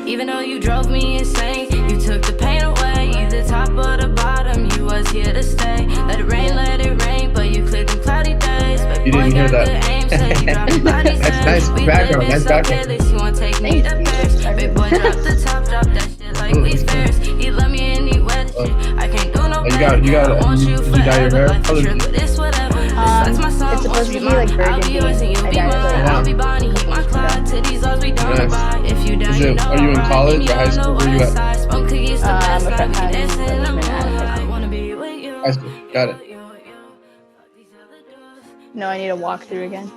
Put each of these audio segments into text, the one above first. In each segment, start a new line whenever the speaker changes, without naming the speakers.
Even though you drove me insane, you took the pain away. You the top or the bottom, you was here to stay. Let it rain, but you cleared them cloudy days.
You didn't hear that. That's nice background, nice background.
You want to take me to Paris. Big boy, drop the top, drop that shit like we fairs. He love me anywhere. I can't do no
you got your hair colored.
It's
supposed to be like burgundy.
I'll be Bonnie, eat my cloud to these laws we don't abide. If you down, you know
Are you in college or high school? Where you at?
I'm a freshman.
High school. Got it.
No, I need to walk through again.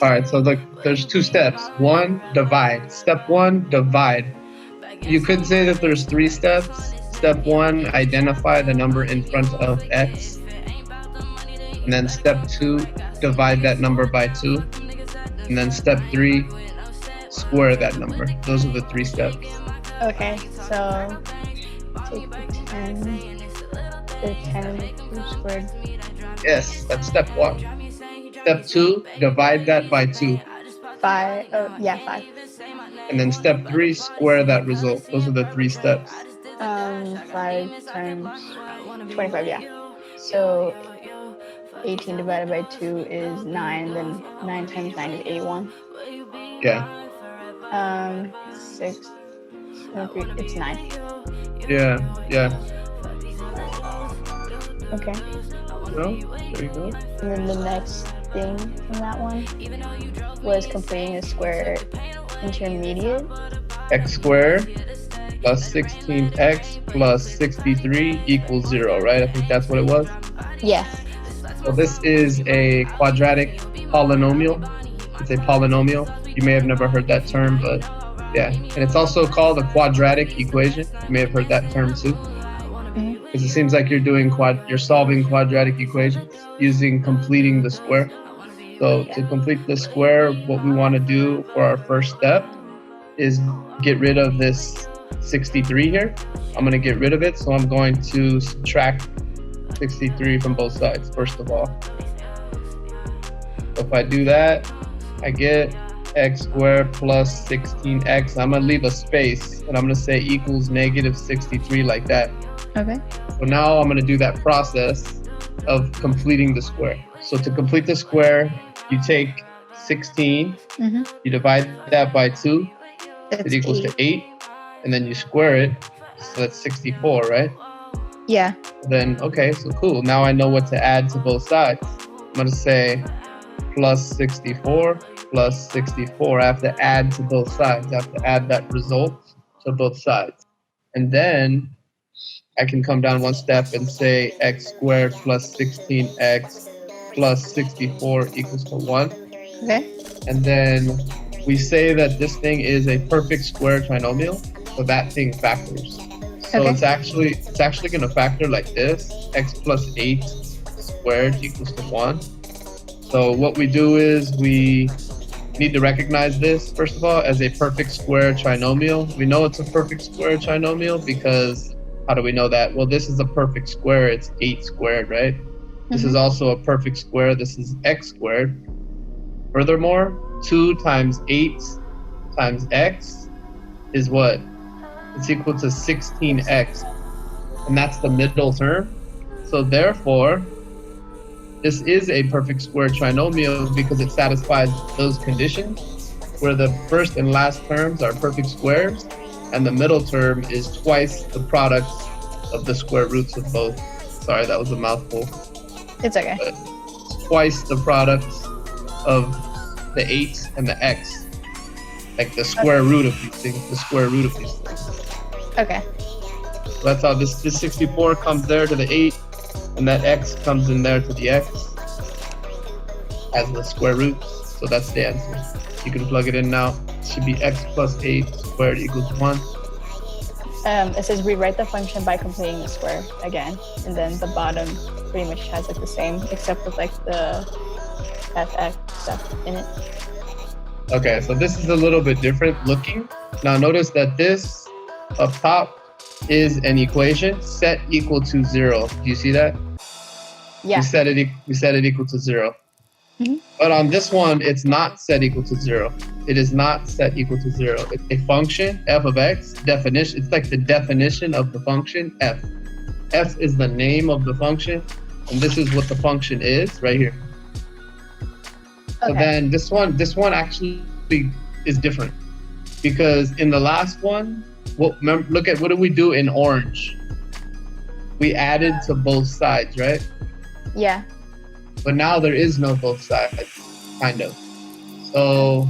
All right, so look, there's two steps. One, divide. Step one, divide. You could say that there's three steps. Step one, identify the number in front of x. And then step two, divide that number by 2. And then step 3, square that number. Those are the 3 steps.
Okay, so take the 10 and the 2 squared.
Yes, that's step 1. Step 2, divide that by 2.
5. Oh, yeah, 5.
And then step 3, square that result. Those are the 3 steps.
5 times 25, yeah. So 18 divided by 2 is 9, then 9 times 9 is 81.
Yeah.
6, no, 3, it's 9.
Yeah.
Okay.
Well, there you go.
And then the next thing from that one was completing a square intermediate.
X squared plus 16x plus 63 equals 0, right? I think that's what it was.
Yeah.
So this is a quadratic polynomial. It's a polynomial. You may have never heard that term, but yeah. And it's also called a quadratic equation. You may have heard that term too. Because it seems like you're solving quadratic equations using completing the square. So to complete the square, what we want to do for our first step is get rid of this 63 here. I'm going to get rid of it, so I'm going to subtract 63 from both sides, first of all. So if I do that, I get x squared plus 16x. I'm going to leave a space, and I'm going to say equals negative 63 like that.
Okay.
So now I'm going to do that process of completing the square. So to complete the square, you take 16, you divide that by 2, it equals 8. To 8, and then you square it, so that's 64, right?
Yeah.
Then, okay, so cool. Now I know what to add to both sides. I'm going to say plus 64 plus 64. I have to add to both sides. I have to add that result to both sides. And then I can come down one step and say x squared plus 16x plus 64 equals to 1.
Okay.
And then we say that this thing is a perfect square trinomial, so that thing factors. So
okay.
it's actually going to factor like this: x plus 8 squared equals to 1. So what we do is we need to recognize this, first of all, as a perfect square trinomial. We know it's a perfect square trinomial because, how do we know that? Well, this is a perfect square. It's 8 squared, right? This is also a perfect square. This is x squared. Furthermore, 2 times 8 times x is what? It's equal to 16x. And that's the middle term. So therefore, this is a perfect square trinomial because it satisfies those conditions where the first and last terms are perfect squares and the middle term is twice the product of the square roots of both. Sorry, that was a mouthful.
It's okay.
But it's twice the product of the 8 and the x. Like the square root of these things, the square root of these things.
Okay.
So that's how this 64 comes there to the 8, and that x comes in there to the x as the square root. So that's the answer. You can plug it in now. It should be x plus 8 squared equals 1.
It says rewrite the function by completing the square again, and then the bottom pretty much has like the same, except with like the fx stuff in it.
Okay, so this is a little bit different looking. Now notice that this up top is an equation set equal to 0. Do you see that?
Yeah.
We set it equal to 0.
Mhm.
But on this one, it's not set equal to 0. It is not set equal to 0. It's a function, f of x, definition. It's like the definition of the function, f. F is the name of the function, and this is what the function is right here.
Okay.
So then this one actually is different, because in the last one, look at what did we do in orange? We added to both sides, right?
Yeah.
But now there is no both sides, kind of. So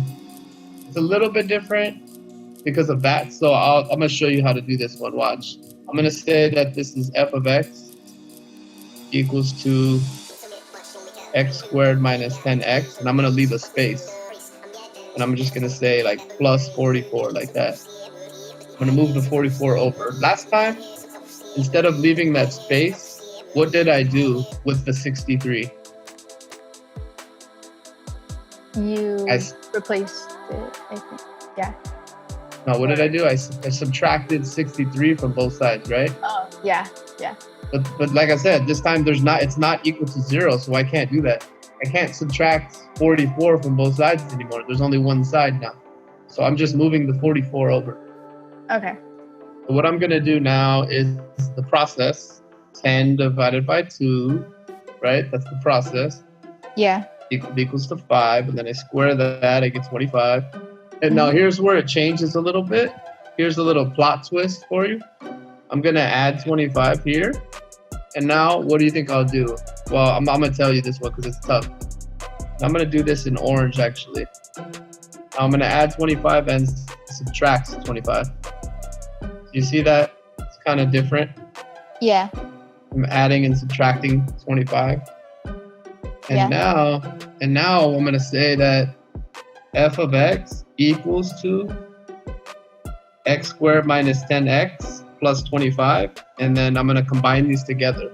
it's a little bit different because of that. So I'm going to show you how to do this one. Watch. I'm going to say that this is f of x equals to x squared minus 10x, and I'm going to leave a space. And I'm just going to say like plus 44, like that. I'm going to move the 44 over. Last time, instead of leaving that space, what did I do with the 63?
You replaced it, I think. Yeah.
No, what did I do? I subtracted 63 from both sides, right?
Oh, yeah, yeah.
But like I said, this time it's not equal to 0, so I can't do that. I can't subtract 44 from both sides anymore. There's only one side now. So I'm just moving the 44 over.
Okay.
So what I'm going to do now is the process. 10 divided by 2, right? That's the process.
Yeah.
Equals to 5, and then I square that, I get 25. And now here's where it changes a little bit. Here's a little plot twist for you. I'm going to add 25 here. And now, what do you think I'll do? Well, I'm going to tell you this one because it's tough. I'm going to do this in orange, actually. I'm going to add 25 and subtract 25. You see that? It's kind of different.
Yeah.
I'm adding and subtracting 25. And now I'm going to say that f of x equals to x squared minus 10x plus 25. And then I'm going to combine these together.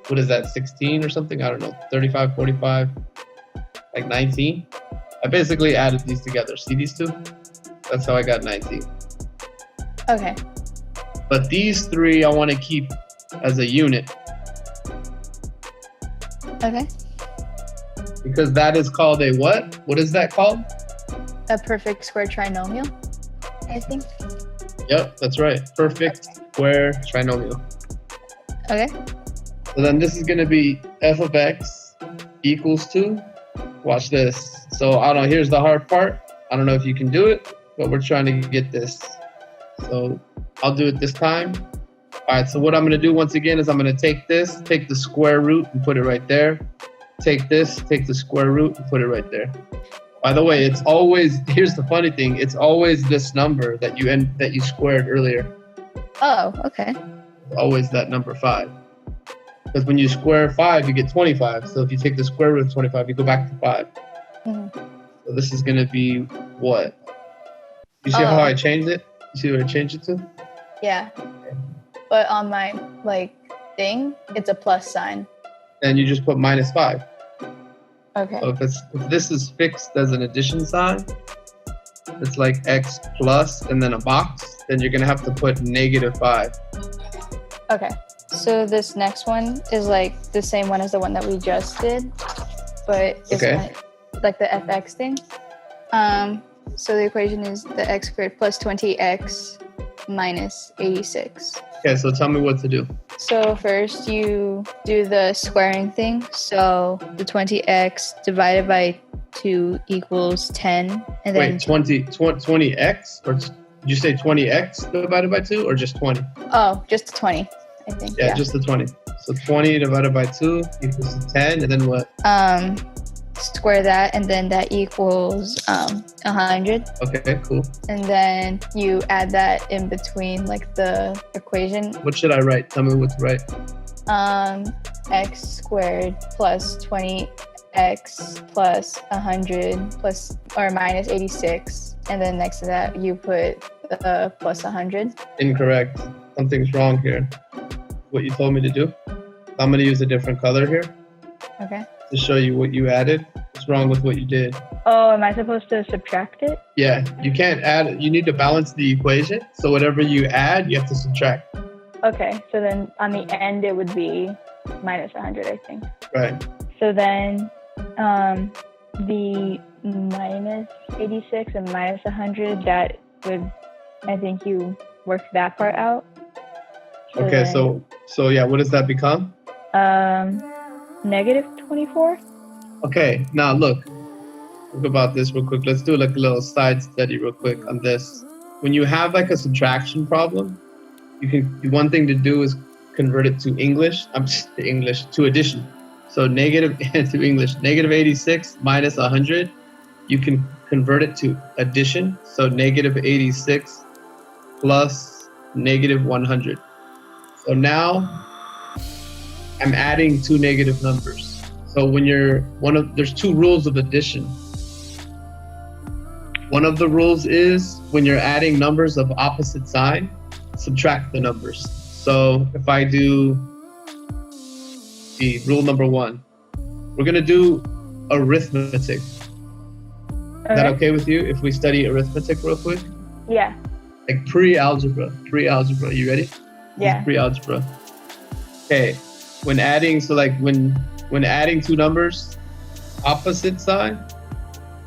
What is that, 16 or something? I don't know, 35, 45, like 19. I basically added these together. See these two? That's how I got 19.
Okay.
But these three I want to keep as a unit.
Okay.
Because that is called a what? What is that called?
A perfect square trinomial, I think.
Yep, that's right. Perfect square trinomial.
Okay.
So then this is going to be f of x equals to, watch this. So I don't know, here's the hard part. I don't know if you can do it, but we're trying to get this. So I'll do it this time. All right, so what I'm going to do once again is I'm going to take this, take the square root and put it right there. Take this, take the square root and put it right there. By the way, it's always, here's the funny thing, it's always this number that you squared earlier.
Oh, okay.
Always that number 5. Because when you square 5, you get 25. So if you take the square root of 25, you go back to 5.
Mm-hmm.
So this is going to be what? You see how I changed it? You see what I changed it to?
Yeah. But on my thing, it's a plus sign.
And you just put minus 5.
Okay.
So if this is fixed as an addition sign, it's like x plus and then a box, then you're going to have to put negative 5.
Okay. So this next one is like the same one as the one that we just did, but it's like the fx thing. So the equation is the x squared plus 20x minus 86.
Okay, so tell me what to do.
So first you do the squaring thing. So the 20x divided by 2 equals 10. And then
wait, 20x? Or did you say 20x divided by 2 or just 20?
Oh, just 20, I think.
Yeah, just the 20. So 20 divided by 2 equals 10, and then what?
Square that, and then that equals 100.
Okay, cool.
And then you add that in between the equation.
What should I write? Tell me what to write.
X squared plus 20x plus 100 plus or minus 86, and then next to that you put plus 100.
Incorrect. Something's wrong here. What you told me to do. I'm going to use a different color here.
Okay.
To show you what you added. What's wrong with what you did?
Oh, am I supposed to subtract it?
Yeah, you can't add it. You need to balance the equation. So whatever you add, you have to subtract.
Okay, so then on the end it would be minus 100, I think.
Right.
So then the minus 86 and minus 100, that would, I think you work that part out.
Okay, so yeah, what does that become?
Negative 24.
Okay, now look about this real quick. Let's do like a little side study real quick on this. When you have like a subtraction problem, one thing to do is convert it to English. To addition. So negative to English, negative 86 minus 100. You can convert it to addition. So negative 86 plus negative 100. So now I'm adding two negative numbers. So when there's two rules of addition. One of the rules is when you're adding numbers of opposite sign, subtract the numbers. So if I do rule number 1, we're gonna do arithmetic. Is that okay with you if we study arithmetic real quick?
Yeah.
Like pre-algebra. You ready?
Yeah.
Pre-algebra. Okay. When adding two numbers opposite sign,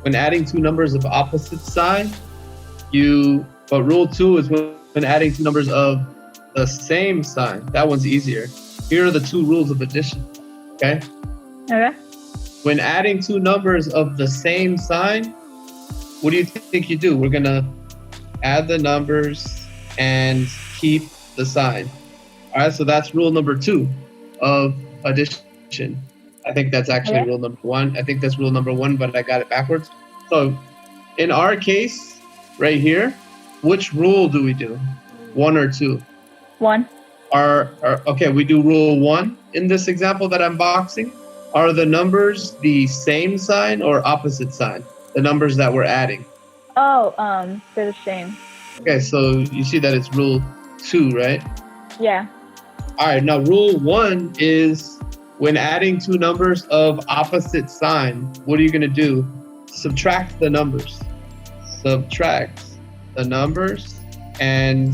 when adding two numbers of opposite sign, but rule 2 is when adding two numbers of the same sign. That one's easier. Here are the two rules of addition. Okay?
Okay.
When adding two numbers of the same sign, what do you think you do? We're gonna add the numbers and keep the sign. All right, so that's rule number 2 of addition. I think that's actually rule number 1. I think that's rule number 1, but I got it backwards. So in our case, right here, which rule do we do? 1 or 2?
1.
Okay, we do rule 1 in this example that I'm boxing. Are the numbers the same sign or opposite sign? The numbers that we're adding.
Oh, they're the same.
Okay, so you see that it's rule 2, right?
Yeah.
All right, now rule 1 is when adding two numbers of opposite sign, what are you gonna do? Subtract the numbers. Subtract the numbers and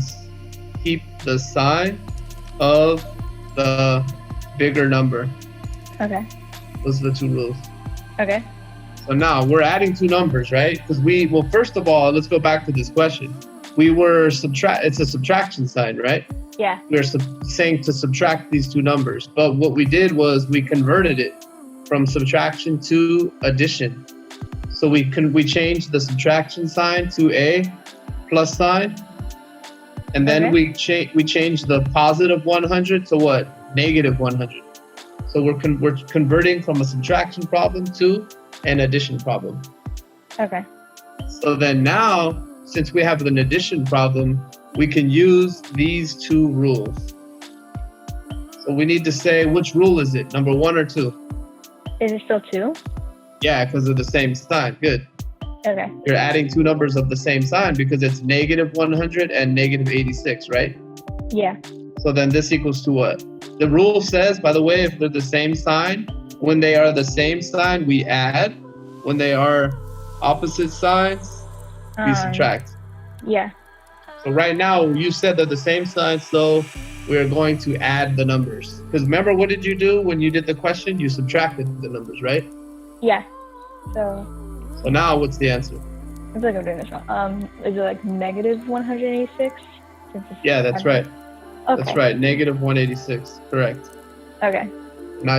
keep the sign of the bigger number.
Okay.
Those are the two rules.
Okay.
So now we're adding two numbers, right? Because first of all, let's go back to this question. It's a subtraction sign, right?
Yeah.
We're saying to subtract these two numbers. But what we did was we converted it from subtraction to addition. So we changed the subtraction sign to a plus sign. And then we changed the positive 100 to what? Negative 100. So we're converting from a subtraction problem to an addition problem.
Okay.
So then now, since we have an addition problem, we can use these two rules. So we need to say, which rule is it? Number 1 or 2?
Is it still 2?
Yeah, because of the same sign. Good.
Okay.
You're adding two numbers of the same sign because it's negative 100 and negative 86, right?
Yeah.
So then this equals to what? The rule says, by the way, if they're the same sign, when they are the same sign, we add. When they are opposite signs, we subtract.
Yeah.
So right now, you said they're the same sign, so we're going to add the numbers. Because remember, what did you do when you did the question? You subtracted the numbers, right?
Yeah. So
now what's the answer?
I feel like I'm doing this wrong. Is it like negative 186?
Yeah, that's right.
Okay.
That's right. Negative 186. Correct.
Okay.
Now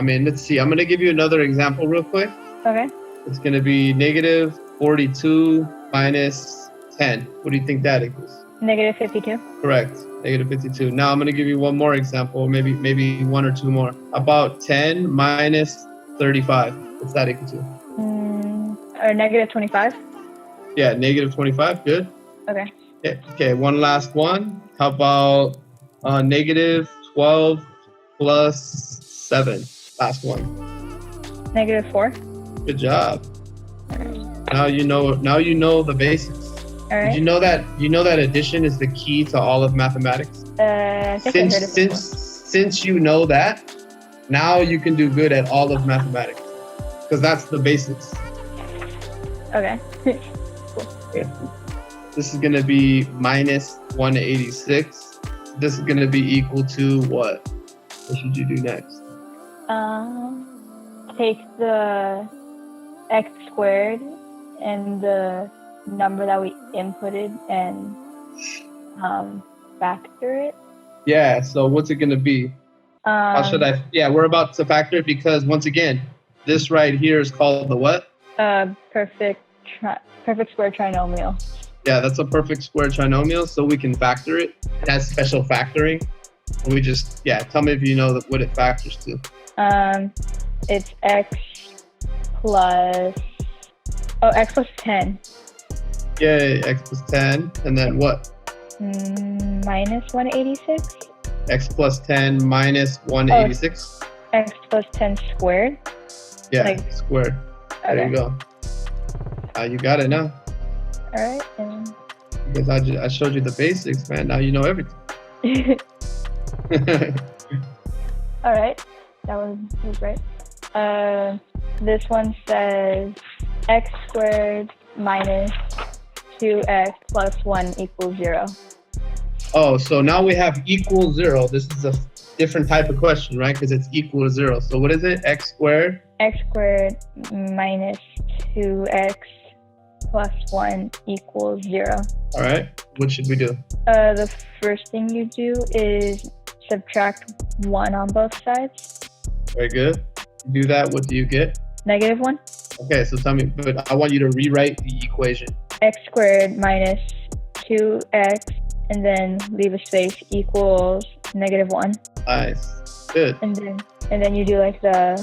let's see. I'm going to give you another example real quick.
Okay.
It's going to be negative 42 minus 10. What do you think that equals?
Negative 52.
Correct. Negative 52. Now I'm going to give you one more example, maybe one or two more. About 10 minus 35. What's that equal to?
Or negative 25.
Yeah, negative 25. Good.
Okay.
Okay, one last one. How about negative 12 plus 7? Last one.
Negative 4.
Good job.
Right.
Now you know the basics.
All right.
Did you know that addition is the key to all of mathematics?
I think I heard it before.
Since you know that, now you can do good at all of mathematics because that's the basics.
Okay.
Cool. Okay. This is going to be minus 186. This is going to be equal to what? What should you do next?
Take the x squared and the number that we inputted and factor it.
Yeah, so what's it going to be? How should I? Yeah, we're about to factor it because once again, this right here is called the what?
Perfect square trinomial.
Yeah, that's a perfect square trinomial, so we can factor it. It has special factoring. We just, tell me if you know what it factors to.
It's x plus 10.
Yeah, x plus 10, and then what?
Minus 186.
X plus 10 minus 186.
X plus 10 squared.
Yeah, squared.
Okay.
There you go. You got it now.
All right. And...
Because I showed you the basics, man. Now you know everything.
All right. That was great. This one says x squared minus 2x plus 1 equals 0.
Oh, so now we have equal 0. This is a different type of question, right? Because it's equal to 0. So what is it? X squared?
X squared minus 2x plus 1 equals 0.
All right. What should we do?
The first thing you do is subtract 1 on both sides.
Very good. You do that, what do you get?
Negative 1.
Okay, so tell me, but I want you to rewrite the equation.
X squared minus 2x and then leave a space equals negative 1.
Nice. Good.
And then you do like the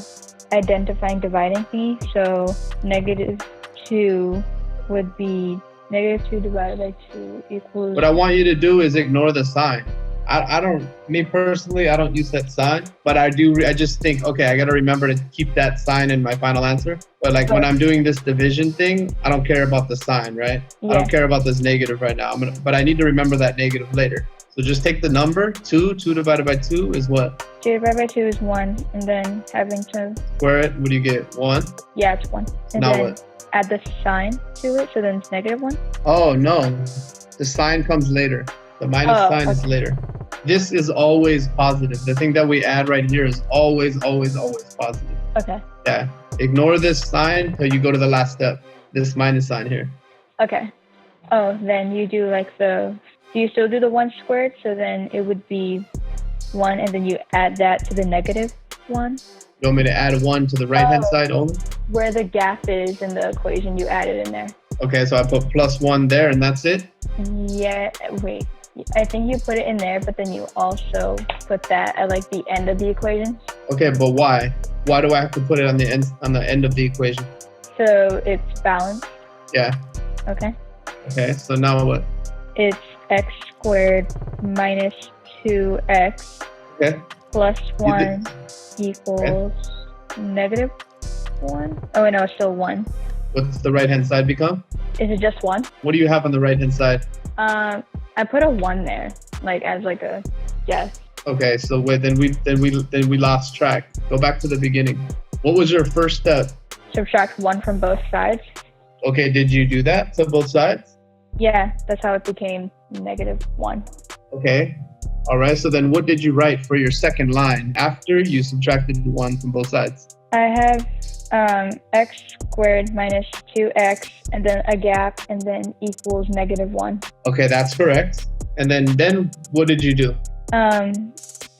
identifying dividing thingy. So negative 2 would be negative 2 divided by 2 equals...
What I want you to do is ignore the sign. Me personally, I don't use that sign, but I just think, okay, I got to remember to keep that sign in my final answer. But like when I'm doing this division thing, I don't care about the sign, right? Yeah. I don't care about this negative right now. But I need to remember that negative later. So just take the number, 2 divided by 2 is what?
2 divided by 2 is 1, and then having to...
Square it, what do you get, 1?
Yeah, it's 1. And
now
then
what?
Add the sign to it, so then it's negative 1?
Oh, no. The sign comes later. The minus sign is later. This is always positive. The thing that we add right here is always, always, always positive.
Okay.
Yeah. Ignore this sign until you go to the last step. This minus sign here.
Okay. Oh, then you do like do you still do the 1 squared? So then it would be 1, and then you add that to the negative 1?
You want me to add 1 to the right-hand side only?
Where the gap is in the equation, you add it in there.
Okay, so I put plus 1 there, and that's it?
Yeah, wait. I think you put it in there, but then you also put that at like the end of the equation. Okay,
but why? Why do I have to put it on the end of the equation?
So it's balanced.
Yeah.
Okay.
Okay, so now what?
It's x squared minus 2x plus 1 equals negative 1. Oh, wait, no, it's still 1.
What's the right-hand side become?
Is it just 1?
What do you have on the right-hand side?
I put a 1 there, like as like a guess.
Okay, so wait, then we lost track. Go back to the beginning. What was your first step?
Subtract 1 from both sides.
Okay, did you do that to both sides?
Yeah, that's how it became negative 1.
Okay. All right, so then what did you write for your second line after you subtracted 1 from both sides?
I have x squared minus 2x and then a gap and then equals negative 1.
Okay, that's correct. And then what did you do?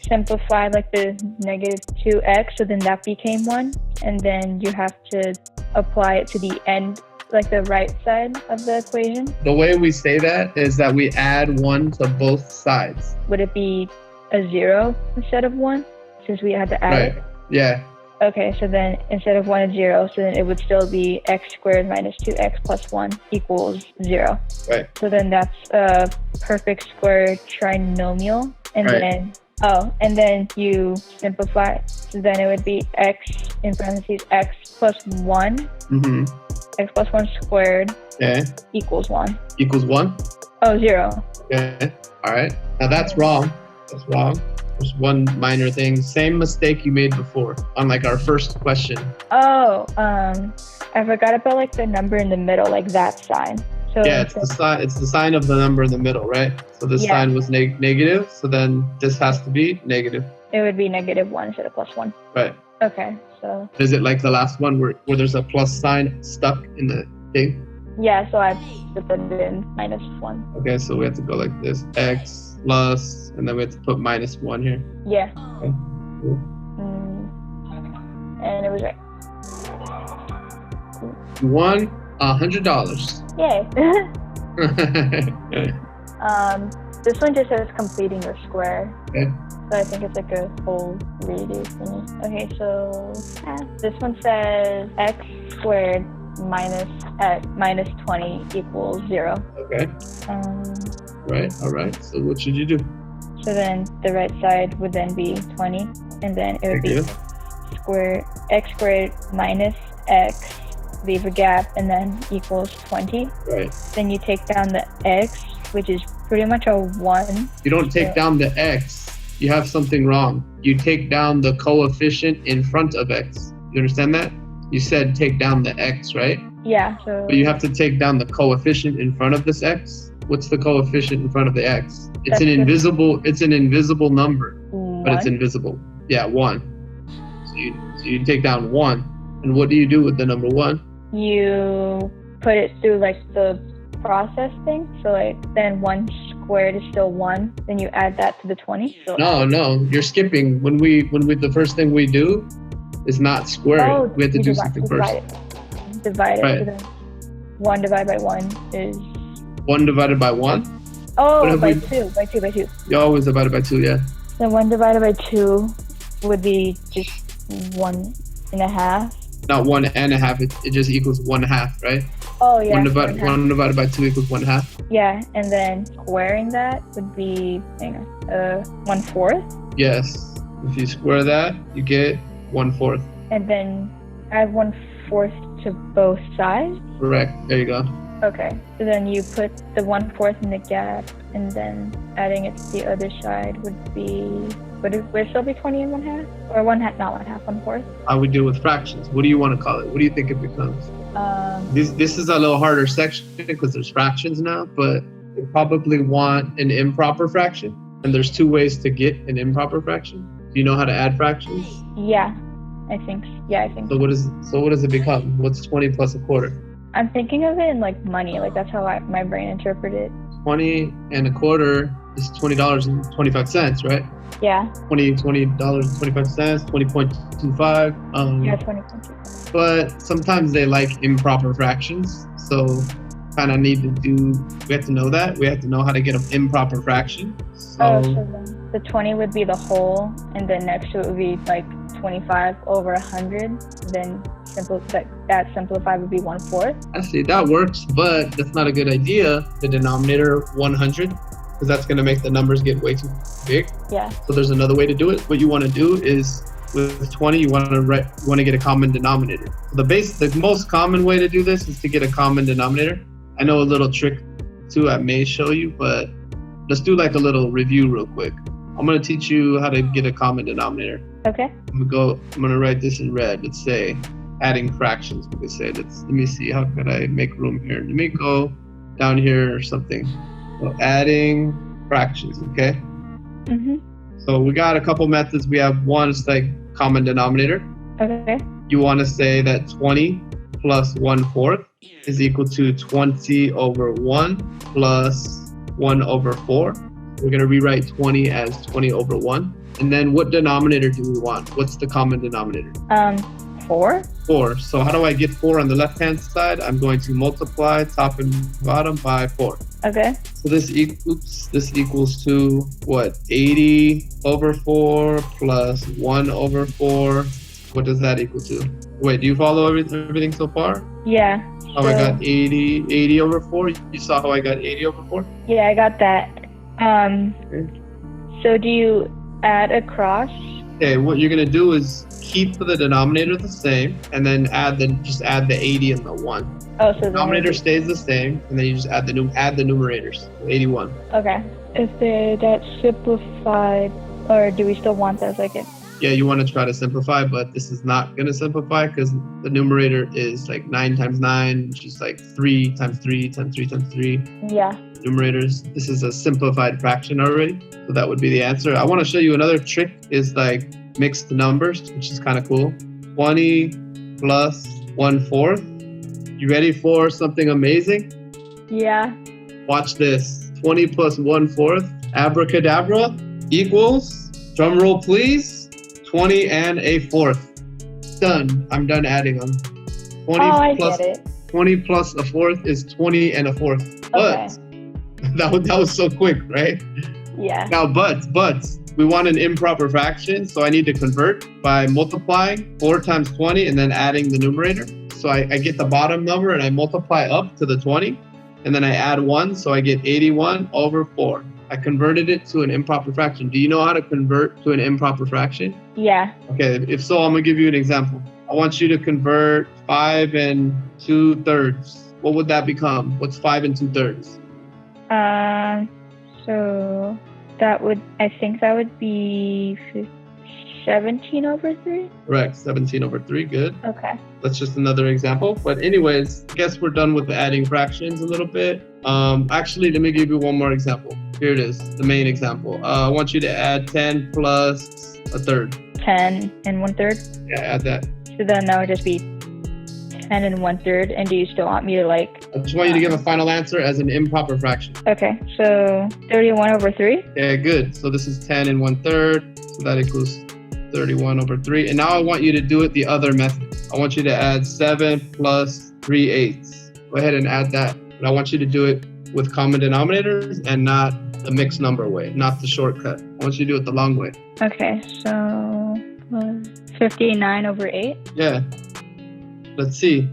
Simplify like the negative 2x, so then that became 1. And then you have to apply it to the end, like the right side of the equation. The
way we say that is that we add 1 to both sides.
Would it be a 0 instead of 1 since we had to add it?
Yeah.
Okay, so then instead of 1 is 0, so then it would still be x squared minus 2x plus 1 equals 0.
Right.
So then that's a perfect square trinomial. And then you simplify. So then it would be x in parentheses x plus 1.
Mm-hmm.
X plus 1 squared equals 1.
Equals 1?
Oh, 0.
Okay. All right. Now that's wrong. That's wrong. There's one minor thing. Same mistake you made before on like our first question.
Oh, I forgot about like the number in the middle, like that sign. So
yeah, it's the sign of the number in the middle, right? So this sign was negative, so then this has to be negative.
It would be negative 1 instead of plus 1.
Right.
Okay, so.
Is it like the last one where there's a plus sign stuck in the thing?
Yeah, so I put it in -1.
Okay, so we have to go like this. X plus, and then we have to put -1 here.
Yeah.
Okay, cool.
And it was right.
You won $100.
Yay. This one just says completing your square.
Okay.
So I think it's like a whole redo thingy. Okay, so this one says x squared minus 20 equals 0.
Okay. Right, all right. So what should you do?
So then the right side would then be 20, and then it would be x squared minus x, leave a gap, and then equals 20.
Right.
Then you take down the x, which is pretty much a 1.
You don't take down the x. You have something wrong. You take down the coefficient in front of x. You understand that? You said take down the x, right?
Yeah. So.
But you have to take down the coefficient in front of this x. What's the coefficient in front of the x? It's an invisible. It's an invisible number, but it's invisible. Yeah, 1. So you take down 1, and what do you do with the number 1?
You put it through like the process thing. So like then 1 squared is still 1. Then you add that to the 20. So
No, you're skipping. When we the first thing we do is not square it. We have to do something first.
Divide it.
Right.
So then 1 divided by 1 is
1 divided by 1.
Oh, by 2.
You always divide it by 2, yeah.
Then 1 divided by 2 would be just 1.5.
Not 1.5. It just equals 1/2, right?
Oh yeah.
1 divided by 2 equals 1/2.
Yeah, and then squaring that would be 1/4.
Yes. If you square that, you get 1/4.
And then add 1/4 to both sides.
Correct. There you go.
Okay. So then you put the 1/4 in the gap, and then adding it to the other side would be. Would it still be 20 and 1/2? Or 1/2, not 1/2, 1/4?
How we deal with fractions? What do you want to call it? What do you think it becomes? This is a little harder section because there's fractions now, but you probably want an improper fraction. And there's 2 ways to get an improper fraction. Do you know how to add fractions?
Yeah, I think.
So what does it become? What's 20 plus 1/4?
I'm thinking of it in like money. Like that's how my brain interpreted it.
20 and 1/4 is $20.25, right?
Yeah.
$20.25, 20.25.
Yeah, 20.25.
But sometimes they like improper fractions, so kind of need to we have to know that. We have to know how to get an improper fraction. So
then the 20 would be the whole, and then next to it would be like 25 over 100. Then that simplified would be 1/4.
I see, that works, but that's not a good idea. The denominator 100, because that's going to make the numbers get way too big.
Yeah.
So there's another way to do it. What you want to do is with 20, you want to get a common denominator. The most common way to do this is to get a common denominator. I know a little trick too I may show you, but let's do like a little review real quick. I'm going to teach you how to get a common denominator.
Okay.
I'm going to write this in red. Let's say adding fractions. We could say, let me see, how could I make room here? Let me go down here or something. So adding fractions, okay?
Mm-hmm.
So we got a couple methods. We have one, it's like common denominator.
Okay.
You want to say that 20 plus 1/4 is equal to 20 over 1 plus 1 over 4. We're going to rewrite 20 as 20 over 1. And then what denominator do we want? What's the common denominator?
4.
4. So how do I get 4 on the left-hand side? I'm going to multiply top and bottom by 4.
Okay.
So this equals to what? 80 over 4 plus 1 over 4. What does that equal to? Wait, do you follow everything so far?
Yeah.
How I got 80 over 4? You saw how I got 80 over 4?
Yeah, I got that.
Okay.
So do you add across?
Okay, what you're gonna do is keep the denominator the same, and then just add the 80 and the 1.
Oh, so
the denominator stays the same, and then you just add the numerators. 81.
Okay. Is that simplified, or do we still want that like it?
Yeah, you want to try to simplify, but this is not going to simplify because the numerator is like 9 times 9, which is like 3 times 3 times 3 times 3.
Yeah.
Numerators. This is a simplified fraction already, so that would be the answer. I want to show you another trick is like mixed numbers, which is kind of cool. 20 plus 1/4. You ready for something amazing?
Yeah.
Watch this. 20 plus 1/4, abracadabra, equals, drum roll please, 20 and a fourth. Done. I'm done adding them. 20
I
plus
get it.
20 plus a fourth is 20 and a fourth. But that was so quick, right?
Yeah.
Now, but we want an improper fraction, so I need to convert by multiplying 4 times 20 and then adding the numerator. So I get the bottom number and I multiply up to the 20, and then I add 1, so I get 81 over 4. I converted it to an improper fraction. Do you know how to convert to an improper fraction?
Yeah.
Okay, if so, I'm gonna give you an example. I want you to convert 5 and 2/3. What would that become? What's 5 and 2/3?
So I think that would be 17 over 3.
Correct, 17 over 3, good.
Okay.
That's just another example. But anyways, I guess we're done with adding fractions a little bit. Actually, let me give you one more example. Here it is, the main example. I want you to add 10 plus a third.
10 and 1/3.
Yeah, add that.
So then that would just be 10 and 1/3. And do you still want me to
I just want you to give a final answer as an improper fraction.
Okay, so 31 over 3.
Yeah, good. So this is 10 and 1/3. So that equals 31 over 3. And now I want you to do it the other method. I want you to add 7 plus 3/8. Go ahead and add that. But I want you to do it with common denominators and not the mixed number way, not the shortcut. I want you to do it the long way.
Okay, so 59 over 8.
Yeah. Let's see.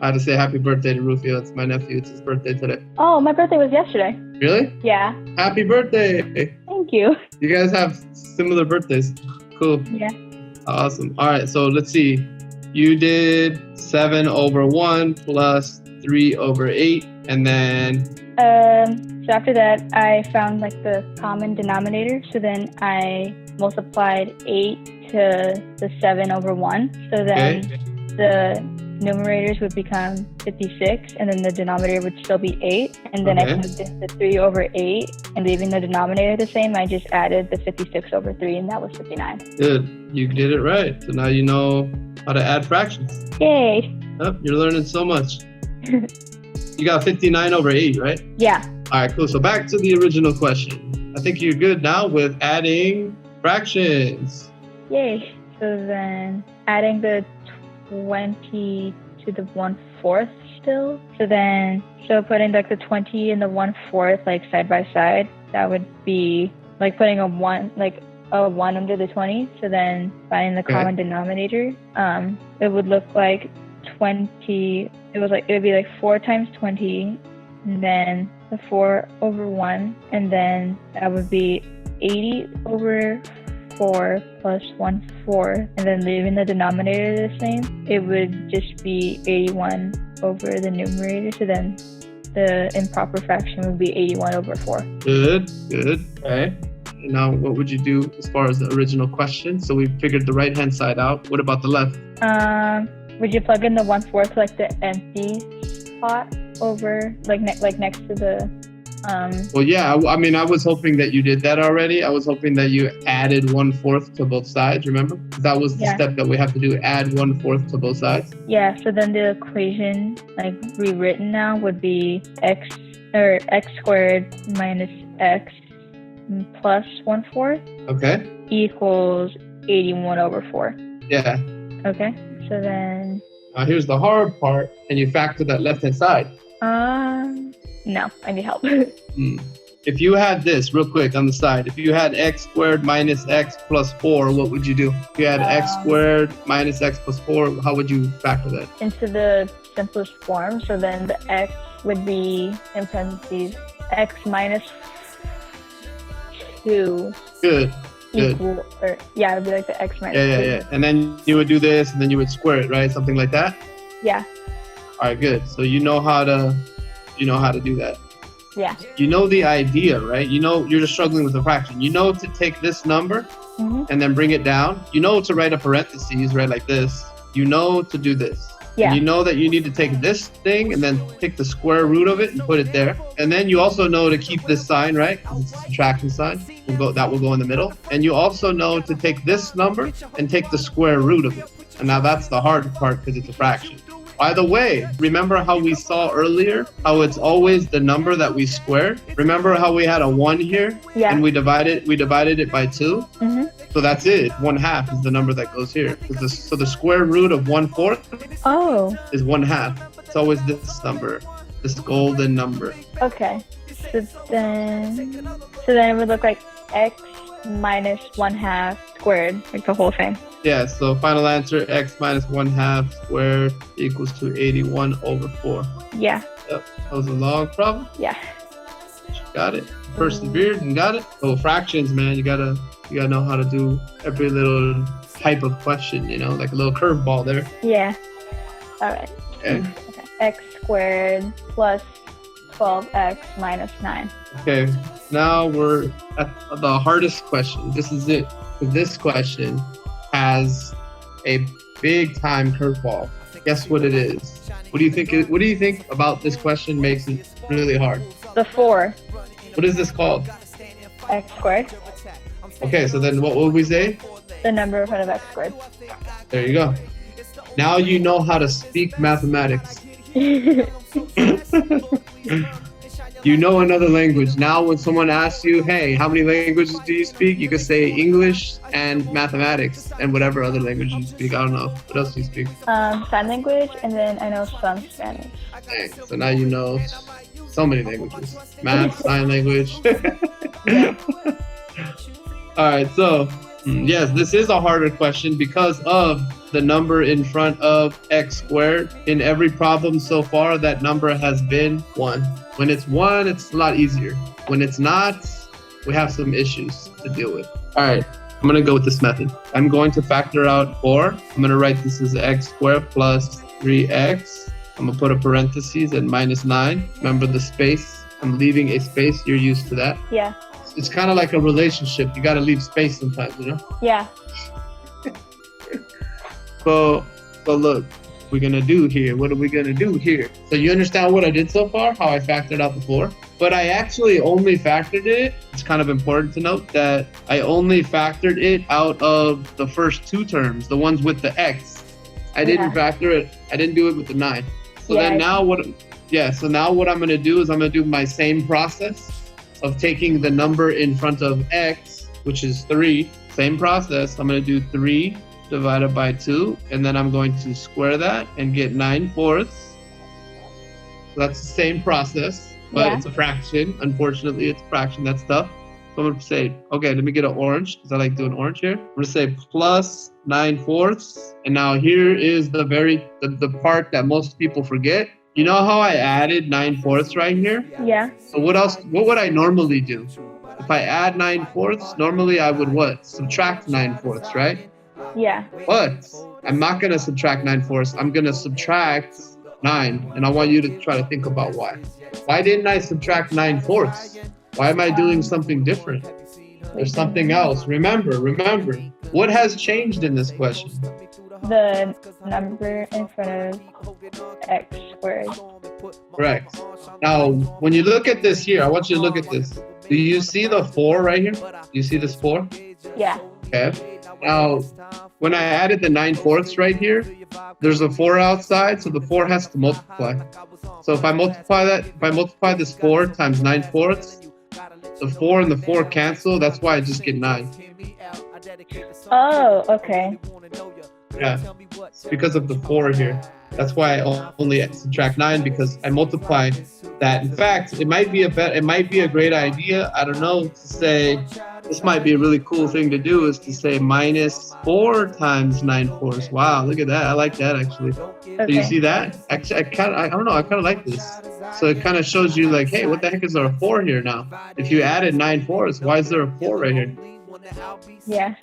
I had to say happy birthday to Rufio. It's my nephew. It's his birthday today.
Oh, my birthday was yesterday.
Really?
Yeah.
Happy birthday.
Thank you.
You guys have similar birthdays. Cool.
Yeah.
Awesome. All right. So let's see. You did 7 over 1 plus 3 over 8. And then...
So after that, I found the common denominator. So then I multiplied 8 to the 7 over 1. So then the numerators would become 56, and then the denominator would still be 8. And then I plugged in the 3 over 8, and leaving the denominator the same, I just added the 56 over 3, and that was 59.
Good. You did it right. So now you know how to add fractions.
Yay.
Yep, you're learning so much. You got 59 over 8, right?
Yeah.
All right, cool. So back to the original question. I think you're good now with adding fractions.
Yay. So then adding the 20 to the 1/4 still. So putting the 20 and the 1/4 side by side, that would be putting a 1 under the 20. So then finding the common denominator, it would look like 20. It would be 4 times 20, and then the 4 over 1, and then that would be 80 over 4 plus 1/4, and then leaving the denominator the same, it would just be 81 over the numerator. So then the improper fraction would be 81 over 4.
Good. Okay. And now what would you do as far as the original question? So we figured the right-hand side out. What about the left?
Would you plug in the 1/4 the empty spot over next to the
Well, yeah. I mean, I was hoping that you did that already. I was hoping that you added 1/4 to both sides. Remember, that was the step that we have to do. Add 1/4 to both sides.
Yeah. So then the equation, rewritten now, would be x squared minus x plus 1/4.
Okay.
Equals 81 over 4.
Yeah.
Okay. So then.
Now here's the hard part. Can you factor that left-hand side?
No, I need help.
If you had this real quick on the side, if you had x squared minus x plus 4, what would you do? If you had x squared minus x plus 4, how would you factor that?
Into the simplest form. So then the x would be, in parentheses, x minus 2.
Good.
Equal, or yeah, it would be the x minus 2.
Yeah. And then you would do this, and then you would square it, right? Something like that?
Yeah.
All right, good. So you know how to do that.
Yeah.
You know the idea, right? You know you're just struggling with the fraction. You know to take this number and then bring it down. You know to write a parentheses, right, like this. You know to do this.
Yeah.
And you know that you need to take this thing and then take the square root of it and put it there. And then you also know to keep this sign, right? It's a subtraction sign. That will go in the middle. And you also know to take this number and take the square root of it. And now that's the hard part because it's a fraction. By the way, remember how we saw earlier how it's always the number that we square? Remember how we had a 1 here?
Yeah.
And we divided it by 2?
Mm-hmm.
So that's it. 1/2 is the number that goes here. So the square root of 1/4 is 1/2. It's always this number, this golden number.
Okay. So then it would look like x minus 1/2 squared, like the whole thing.
Yeah, so final answer, x minus 1/2 squared equals to 81/4.
Yeah.
Yep, that was a long problem.
Yeah.
Got it. Persevered and got it. Oh, fractions, man, you gotta know how to do every little type of question, you know, like a little curveball there.
Yeah. All right.
Okay.
X squared plus 12x minus 9.
Okay, now we're at the hardest question. This is it. This question has a big time curveball. Guess what it is? What do you think about this question makes it really hard?
The 4.
What is this called?
X squared.
Okay, so then what would we say?
The number in front of x squared.
There you go. Now you know how to speak mathematics. You know another language. Now when someone asks you, hey, how many languages do you speak? You can say English and mathematics and whatever other language you speak. I don't know. What else do you speak?
Sign language, and then I know some Spanish.
Dang. So now you know so many languages. Math, sign language. All right, so yes, this is a harder question because of the number in front of x squared. In every problem so far, that number has been 1. When it's 1, it's a lot easier. When it's not, we have some issues to deal with. All right, I'm gonna go with this method. I'm going to factor out 4. I'm gonna write this as x squared plus 3x. I'm gonna put a parentheses and minus 9. Remember the space? I'm leaving a space. You're used to that.
Yeah.
It's kind of like a relationship. You gotta leave space sometimes, you know?
Yeah.
So look, we're gonna do here. What are we gonna do here? So you understand what I did so far? How I factored out the 4? But I actually only factored it. It's kind of important to note that I only factored it out of the first 2 terms, the ones with the x. I didn't factor it. I didn't do it with the 9. So then now what? Yeah. So now what I'm gonna do is I'm gonna do my same process of taking the number in front of x, which is 3. Same process. I'm gonna do 3 divided by 2, and then I'm going to square that and get 9/4. So that's the same process, but it's a fraction. Unfortunately, it's a fraction. That's tough. So I'm gonna say, okay, let me get an orange because I like doing orange here. I'm gonna say plus 9/4, and now here is the part that most people forget. You know how I added 9/4 right here?
Yeah.
So what would I normally do? If I add 9/4, normally I would what? Subtract 9/4, right?
Yeah.
But I'm not gonna subtract 9/4. I'm gonna subtract 9, and I want you to try to think about why. Why didn't I subtract 9/4? Why am I doing something different? There's something else. Remember, what has changed in this question?
The number in front of x squared.
Correct. Now, when you look at this here, I want you to look at this. Do you see the 4 right here? Do you see this 4?
Yeah.
Okay. Now, when I added the 9/4 right here, there's a 4 outside, so the 4 has to multiply. So if I multiply this 4 times 9/4, the 4 and the 4 cancel. That's why I just get 9.
Oh, okay.
Yeah, it's because of the 4 here. That's why I only subtract 9, because I multiplied that. In fact, it might be a great idea. I don't know, to say this might be a really cool thing to do, is to say minus 4 times 9/4. Wow, look at that. I like that actually.
Okay.
Do you see that? Actually, I don't know. I kind of like this. So it kind of shows you like, hey, what the heck is there a 4 here now? If you added 9/4, why is there a 4 right here?
Yeah.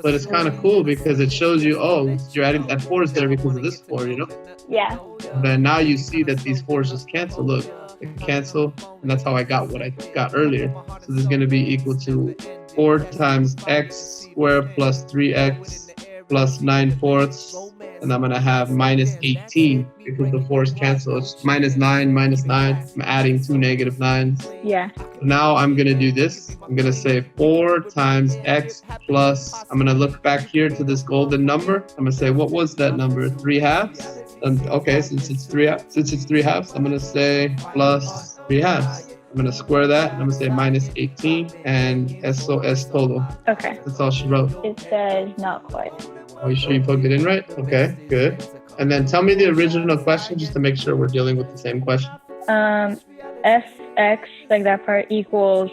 But it's kind of cool because it shows you, oh, you're adding that 4 is there because of this 4, you know?
Yeah.
Then now you see that these 4s just cancel. Look, they cancel, and that's how I got what I got earlier. So this is going to be equal to 4 times x squared plus 3x plus 9/4, and I'm going to have minus 18 because the 4's cancel. It's minus 9, minus 9. I'm adding 2 negative 9s.
Yeah.
Now I'm going to do this. I'm going to say 4 times x plus, I'm going to look back here to this golden number. I'm going to say, what was that number? 3/2? Okay, since it's 3/2, I'm going to say plus 3/2. I'm going to square that. I'm going to say minus 18 and eso es todo.
Okay.
That's all she wrote.
It says not quite.
Are you sure you plugged it in right? Okay, good. And then tell me the original question just to make sure we're dealing with the same question.
Fx, like that part, equals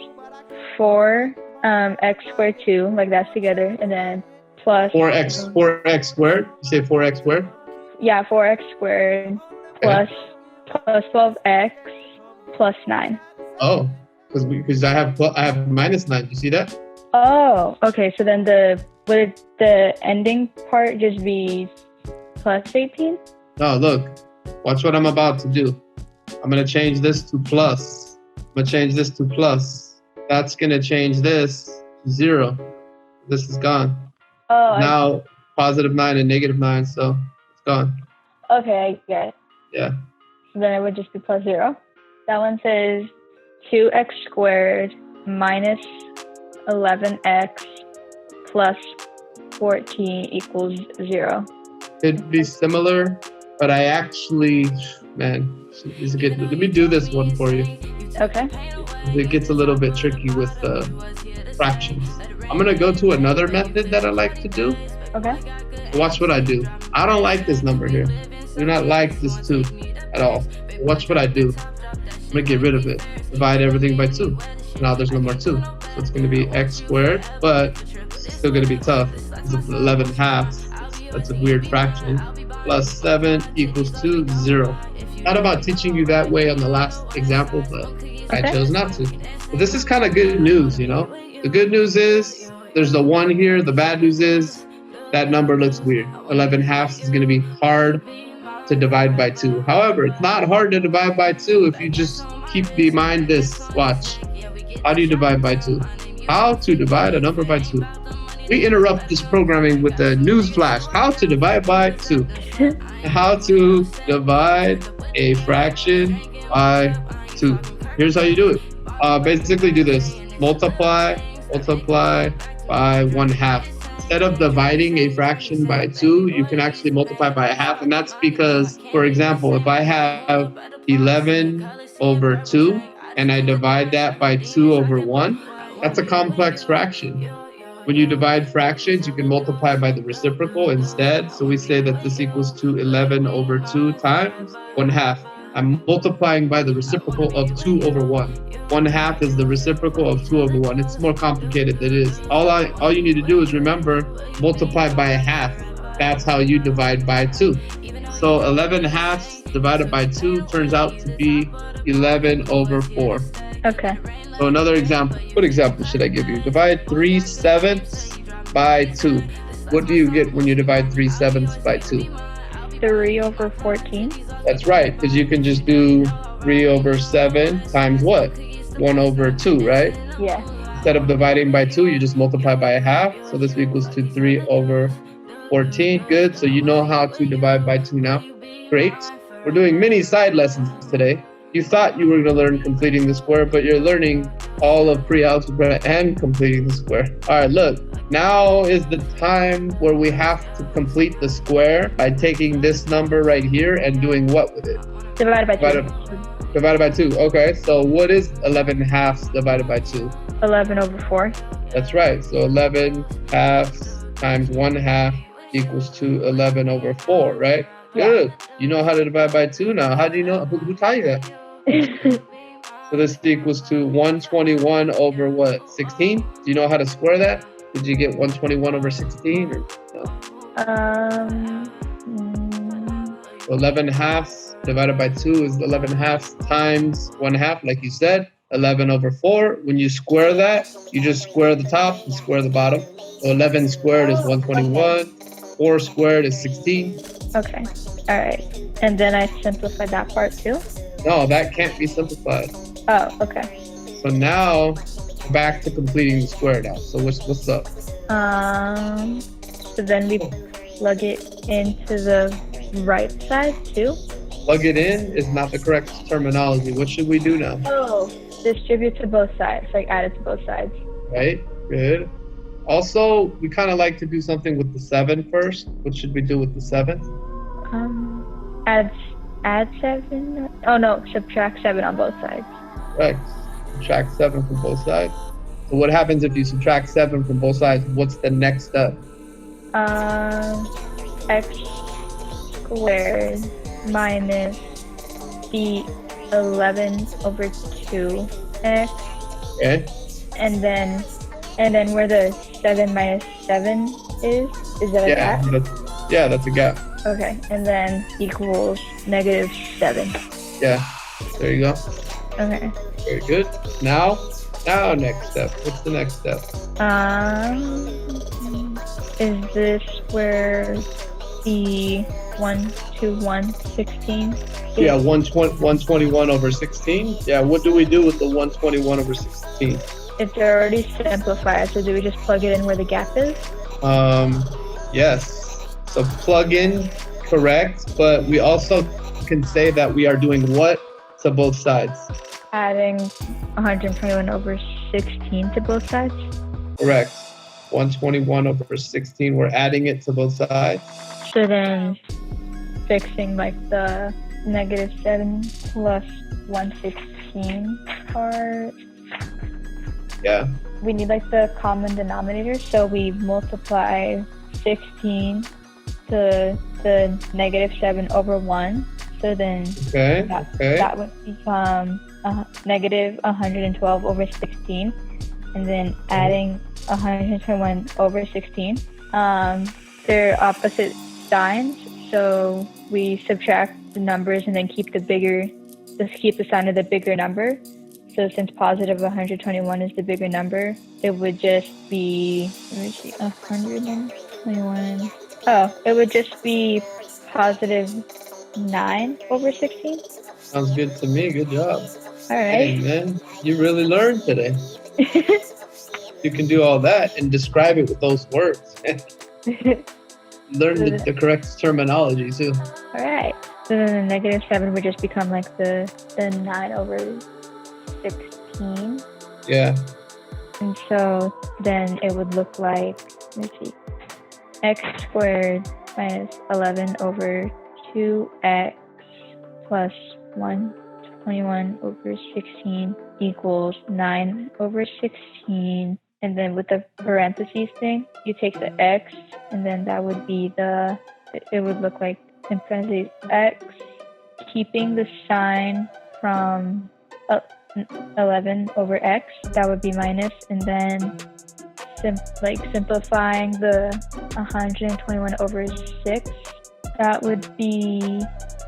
4 x squared 2, like that's together, and then plus
4x squared. You say 4x squared?
Yeah, 4x squared plus 12x plus 9.
Oh, because I have minus 9. You see that?
Oh, okay. So then would the ending part just be plus 18?
No, look. Watch what I'm about to do. I'm going to change this to plus. I'm going to change this to plus. That's going to change this to 0. This is gone.
Oh.
Now, positive 9 and negative 9, so it's gone.
Okay, I get it.
Yeah.
So then it would just be plus 0. That one says 2x squared minus 11x plus 14 equals 0.
It'd be similar, but I actually, man, this is good. Let me do this one for you.
Okay.
It gets a little bit tricky with fractions. I'm going to go to another method that I like to do.
Okay.
Watch what I do. I don't like this number here. I do not like this 2 at all. Watch what I do. I'm going to get rid of it. Divide everything by 2. Now there's no more 2. So it's going to be x squared, but it's still going to be tough. It's 11/2. That's a weird fraction. Plus 7 equals 2, 0. Thought about teaching you that way on the last example, but I chose not to. But this is kind of good news, you know? The good news is there's the 1 here. The bad news is that number looks weird. 11/2 is going to be hard to divide by 2. However, it's not hard to divide by 2 if you just keep in mind this. Watch. How do you divide by 2? How to divide a number by 2. We interrupt this programming with a news flash. How to divide by 2. How to divide a fraction by 2. Here's how you do it. Basically do this. Multiply by 1/2. Instead of dividing a fraction by 2, you can actually multiply by 1/2. And that's because, for example, if I have 11/2 and I divide that by 2/1, that's a complex fraction. When you divide fractions, you can multiply by the reciprocal instead. So we say that this equals to 11/2 times 1/2. I'm multiplying by the reciprocal of 2/1. 1/2 is the reciprocal of 2/1. It's more complicated than it is. All you need to do is remember, multiply by 1/2. That's how you divide by 2. So 11/2 divided by 2 turns out to be 11/4.
Okay.
So another example. What example should I give you? Divide 3/7 by 2. What do you get when you divide 3/7 by 2?
3/14.
That's right, because you can just do 3/7 times what? 1/2, right?
Yeah.
Instead of dividing by 2, you just multiply by 1/2. So this equals to 3/14. Good. So you know how to divide by 2 now. Great. We're doing mini side lessons today. You thought you were going to learn completing the square, but you're learning all of pre-algebra and completing the square. All right, look. Now is the time where we have to complete the square by taking this number right here and doing what with it?
Divided by 2.
Divided by 2. Okay, so what is 11/2 divided by 2?
11/4.
That's right. So 11/2 times 1/2 equals to 11/4, right?
Yeah.
Good. You know how to divide by 2 now. How do you know? Who taught you that? So this equals to 121 over what? 16? Do you know how to square that? Did you get 121 over 16 or no? 11/2 divided by 2 is 11/2 times 1/2, like you said. 11/4. When you square that, you just square the top and square the bottom. So 11 squared is 121. 4 squared is 16.
Okay. All right. And then I simplified that part too?
No, that can't be simplified.
Oh, okay.
So now back to completing the square now. So what's up?
So then we plug it into the right side too?
Plug it in is not the correct terminology. What should we do now?
Oh, distribute to both sides, like add it to both sides.
Right, good. Also, we kind of like to do something with the 7 first. What should we do with the 7?
Add 7. Oh no, subtract 7 on both sides.
Right. Subtract 7 from both sides. So what happens if you subtract 7 from both sides? What's the next step?
X squared minus the 11 over 2x.
Okay.
And then where the 7 minus 7 is that a gap?
That's a gap.
Okay, and then equals -7.
Yeah, there you go.
Okay.
Very good. Now next step. What's the next step?
Is this where the 121/16?
Yeah, 121 over 16. Yeah, what do we do with the 121 over 16?
It's already simplified, so do we just plug it in where the gap is?
Yes. So plug in, correct, but we also can say that we are doing what to both sides?
Adding 121 over 16 to both sides?
Correct. 121 over 16, we're adding it to both sides.
So then fixing like the -7 plus 116 part.
Yeah.
We need like the common denominator, so we multiply 16 to the -7 over 1. So then that would become -112 over 16, and then adding 121 over 16. They're opposite signs, so we subtract the numbers and then keep the sign of the bigger number. So since positive 121 is the bigger number, it would just be, 121. Oh, it would just be positive 9 over 16.
Sounds good to me. Good job.
All right.
Hey, man, you really learned today. You can do all that and describe it with those words. Learn the correct terminology too.
All right. So then the -7 would just become like the 9 over 16.
Yeah.
And so then it would look like, let's see, x squared minus 11 over 2x plus 121 over 16 equals 9 over 16. And then with the parentheses thing, you take the x, and then that would be it would look like in parentheses x, keeping the sign from 11 over x, that would be minus, and then simplifying the 121 over 6, that would be,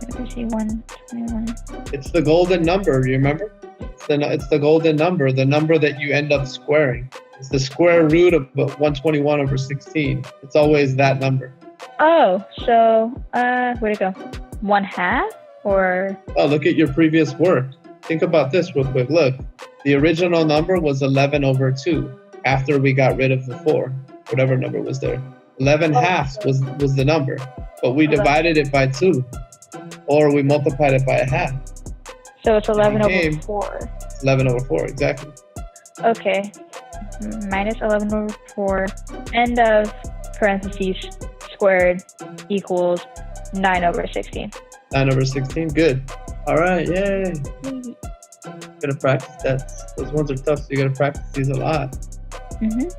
let me see, 121.
It's the golden number, you remember? It's the golden number, the number that you end up squaring. It's the square root of 121 over 16. It's always that number.
Oh, so, where'd it go? 1/2 or?
Oh, look at your previous work. Think about this real quick. Look, the original number was 11 over 2 after we got rid of the 4, whatever number was there. 11/2 was the number, but we divided it by 2, or we multiplied it by a half.
So it's 11 over 4.
11 over 4, exactly.
Okay. Minus 11 over 4, end of parentheses, squared equals 9 over 16.
9 over 16, good. All right, yay. Gotta practice that. Those ones are tough, so you gotta practice these a lot.
Mm-hmm.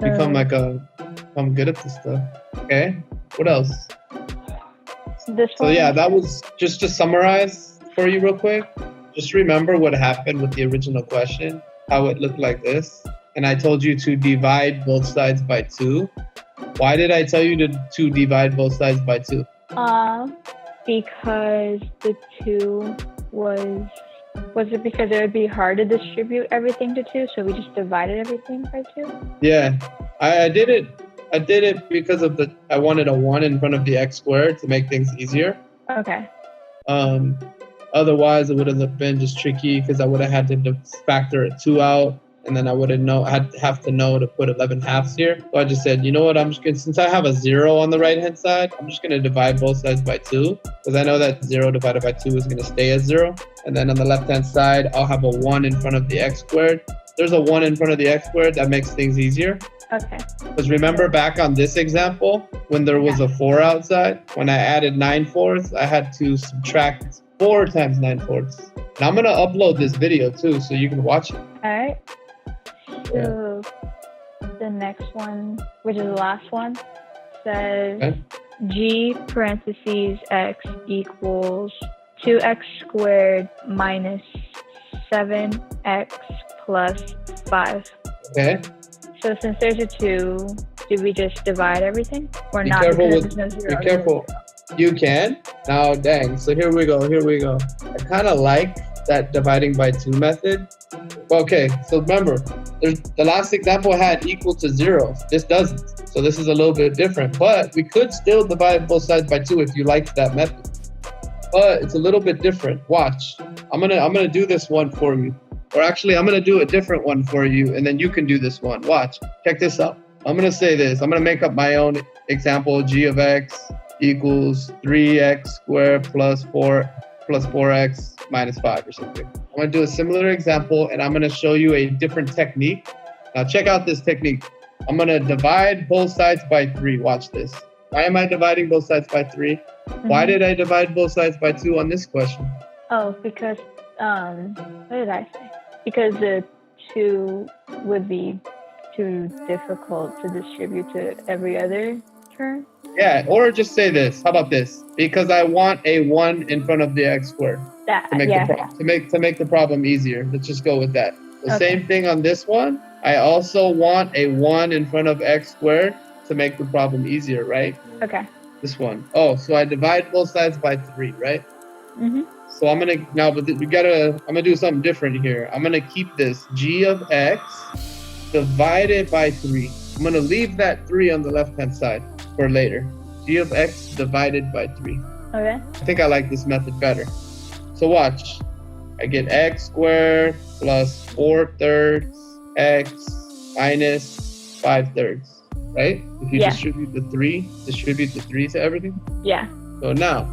Become good at this stuff. Okay, what else?
So
yeah, that was just to summarize for you real quick. Just remember what happened with the original question, how it looked like this. And I told you to divide both sides by 2. Why did I tell you to divide both sides by 2?
Because the 2 was it because it would be hard to distribute everything to 2, so we just divided everything by 2?
Yeah, I did it because I wanted a 1 in front of the x squared to make things easier.
Okay.
Otherwise, it would have been just tricky because I would have had to factor a 2 out. and then I wouldn't know, I'd have to know to put 11 halves here. So I just said, you know what, I'm just gonna, since I have a 0 on the right hand side, I'm just gonna divide both sides by 2, because I know that 0 divided by 2 is gonna stay as 0. And then on the left hand side, I'll have a 1 in front of the x squared. There's a 1 in front of the x squared, that makes things easier.
Okay.
Because remember back on this example, when there was a 4 outside, when I added 9/4, I had to subtract 4 times 9/4. And I'm gonna upload this video too, so you can watch it.
All right. So the next one, which is the last one, says g parentheses x equals 2x squared minus 7x plus 5.
Okay.
So since there's a 2, do we just divide everything or
Be
not?
careful
Because
with,
there's no zero,
be careful. You can. Now, dang. So here we go. I kind of like that dividing by 2 method. Okay, so remember, there's the last example had equal to 0. This doesn't. So this is a little bit different. But we could still divide both sides by 2 if you liked that method. But it's a little bit different. Watch. I'm gonna do this one for you. Or actually, I'm gonna do a different one for you, and then you can do this one. Watch. Check this out. I'm gonna say this. I'm gonna make up my own example. G of x equals 3x squared plus 4x minus 5 or something. I'm gonna do a similar example, and I'm gonna show you a different technique. Now check out this technique. I'm gonna divide both sides by 3. Watch this. Why am I dividing both sides by 3? Why did I divide both sides by 2 on this question?
Oh, because what did I say? Because the 2 would be too difficult to distribute to every other term.
Yeah, or just say this. How about this? Because I want a 1 in front of the x squared to make the problem easier. Let's just go with that. The same thing on this one. I also want a 1 in front of x squared to make the problem easier, right?
Okay.
This one. Oh, so I divide both sides by 3, right?
Mm-hmm.
So I'm gonna now, but I'm gonna do something different here. I'm gonna keep this g of x divided by 3. I'm gonna leave that 3 on the left hand side for later. G of x divided by 3.
Okay.
I think I like this method better. So watch. I get x squared plus 4/3 x minus 5/3. Right? If you distribute the 3 to everything. Yeah. So now,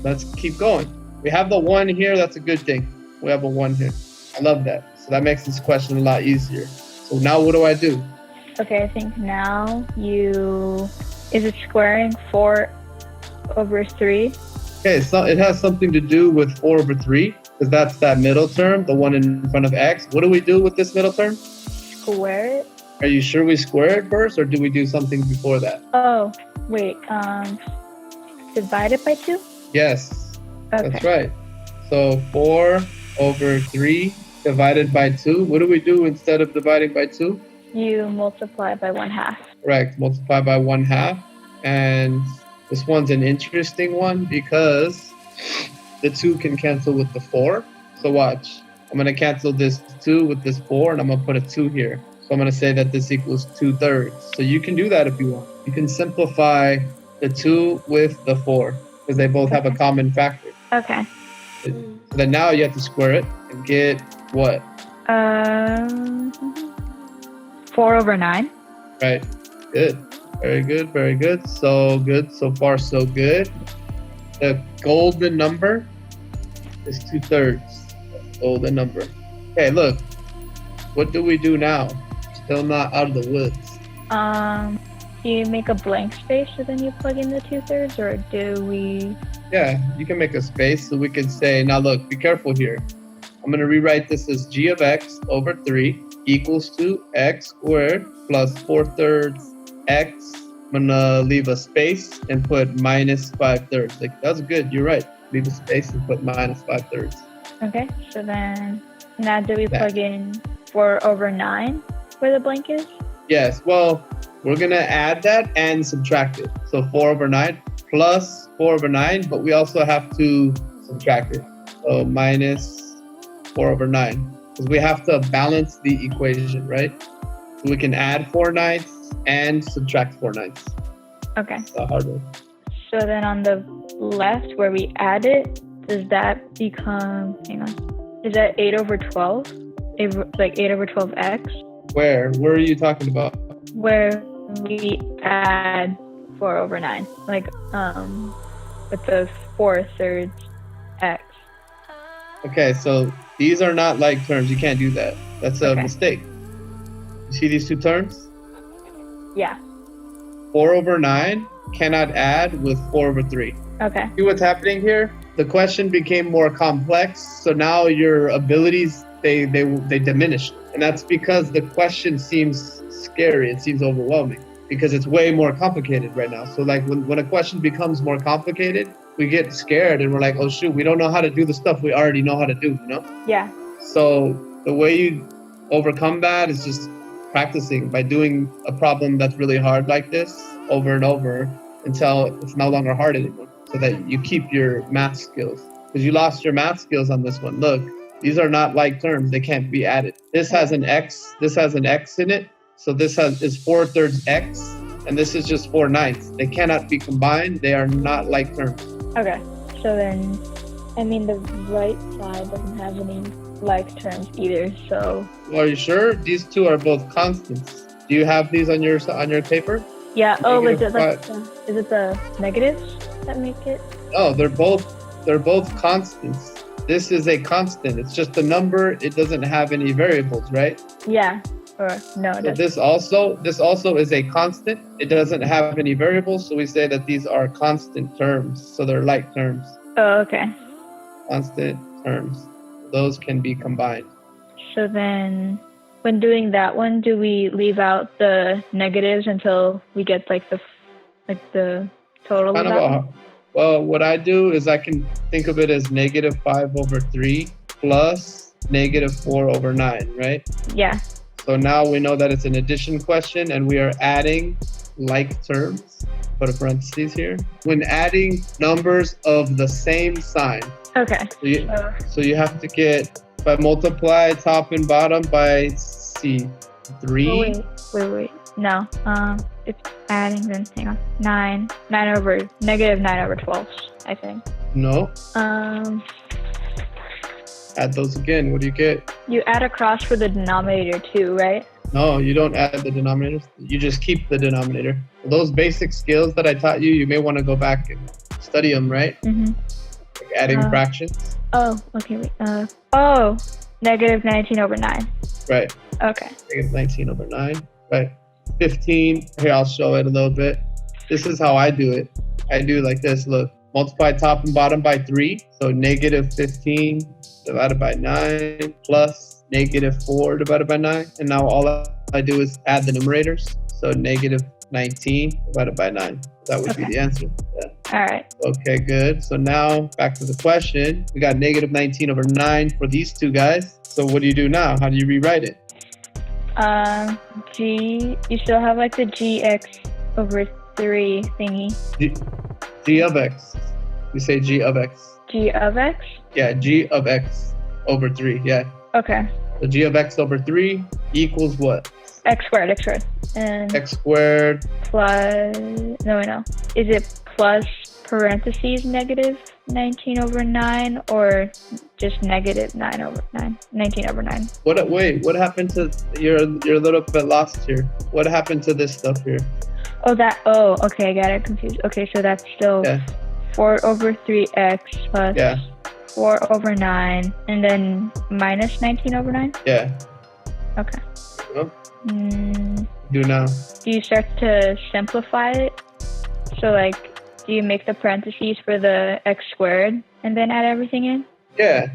let's keep going. We have the 1 here. That's a good thing. We have a 1 here. I love that. So that makes this question a lot easier. So now what do I do?
Okay, I think now is it squaring 4/3?
Okay, so it has something to do with 4/3 because that's that middle term, the 1 in front of x. What do we do with this middle term?
Square it.
Are you sure we square it first, or do we do something before that?
Oh, wait. Divide it by 2?
Yes.
Okay.
That's right. So 4/3 divided by 2. What do we do instead of dividing by 2?
You multiply by 1/2.
Correct. Multiply by 1/2. And this one's an interesting one because the 2 can cancel with the 4. So watch. I'm going to cancel this 2 with this 4, and I'm going to put a 2 here. So I'm going to say that this equals 2/3. So you can do that if you want. You can simplify the 2 with the 4 because they both have a common factor.
Okay.
So then now you have to square it and get what?
4/9.
Right. Good. Very good. Very good. So good. So far, so good. The golden number is 2/3. Golden number. Okay, look. What do we do now? Still not out of the woods.
Do you make a blank space so then you plug in the 2/3, or do we?
Yeah, you can make a space so we can say, now look, be careful here. I'm going to rewrite this as g of x over 3 equals to x squared plus 4/3 x. I'm going to leave a space and put minus 5/3. Like, that's good. You're right. Leave a space and put minus 5/3.
Okay, so then now do we plug in 4/9 where the blank is?
Yes, well, we're going to add that and subtract it. So 4/9 plus 4/9, but we also have to subtract it. So minus 4/9, because we have to balance the equation, right? So we can add 4/9 and subtract 4/9.
Okay.
That's the hard one.
So then on the left where we add it, does that become, hang on, is that 8/12? like 8 over 12x.
Where are you talking about?
Where we add 4 over 9, like with the 4/3 x.
Okay, so these are not like terms. You can't do that. That's a
Okay.
mistake. You see these two terms?
Yeah.
4 over 9 cannot add with 4 over 3.
Okay.
See what's happening here? The question became more complex, so now your abilities they diminished, and that's because the question seems scary. It seems overwhelming because it's way more complicated right now. So like when a question becomes more complicated, we get scared and we're like, oh shoot, we don't know how to do the stuff we already know how to do, you know?
Yeah.
So the way you overcome that is just practicing by doing a problem that's really hard like this over and over until it's no longer hard anymore, so that you keep your math skills. Because you lost your math skills on this one. Look, these are not like terms. They can't be added. This has an x. This has an x in it. So this is 4/3 x, and this is just 4/9. They cannot be combined. They are not like terms.
Okay. So then, I mean, the right side doesn't have any like terms either. So.
Well, are you sure? These two are both constants. Do you have these on your paper?
Yeah. Oh, is
Negative
it the negatives that make it?
No, they're both constants. This is a constant. It's just a number. It doesn't have any variables, right?
Yeah. Or no.
So this also is a constant. It doesn't have any variables, so we say that these are constant terms. So they're like terms.
Oh, okay.
Constant terms. Those can be combined.
So then, when doing that one, do we leave out the negatives until we get like the total of that one?
Well, what I do is I can think of it as -5/3 plus -4/9, right?
Yeah.
So now we know that it's an addition question and we are adding like terms. Put a parentheses here. When adding numbers of the same sign.
Okay.
So you have to get, if I multiply top and bottom by 3.
Oh, wait. No. It's adding then, hang on. -9/12, I think.
No. Add those again. What do you get?
You add a cross for the denominator too, right?
No, you don't add the denominators. You just keep the denominator. Those basic skills that I taught you, you may want to go back and study them, right?
Mm-hmm.
Like adding fractions.
Oh, okay, wait. -19/9.
Right.
Okay.
-19/9. Right. 15. Here, I'll show it a little bit. This is how I do it. I do like this. Look, multiply top and bottom by 3. So -15 divided by 9 plus -4 divided by 9. And now all I do is add the numerators. So -19 divided by 9. That would be the answer. Yeah.
All right.
Okay, good. So now back to the question. We got -19/9 for these two guys. So what do you do now? How do you rewrite it?
You still have like the gx/3 thingy.
G of x. We say g of x.
G of x?
Yeah, g of x over 3. Yeah.
Okay.
So g of x over 3 equals what?
X squared. And
X squared.
plus, no. Is it plus parentheses -19/9 or just -9/9? 19/9.
What happened to, you're a little bit lost here. What happened to this stuff here?
Okay, I got it confused. Okay, so that's still 4/3x plus 4/9 and then minus -19/9?
Yeah.
Okay.
Oh. Do now.
Do you start to simplify it? So like, do you make the parentheses for the x squared and then add everything in?
Yeah.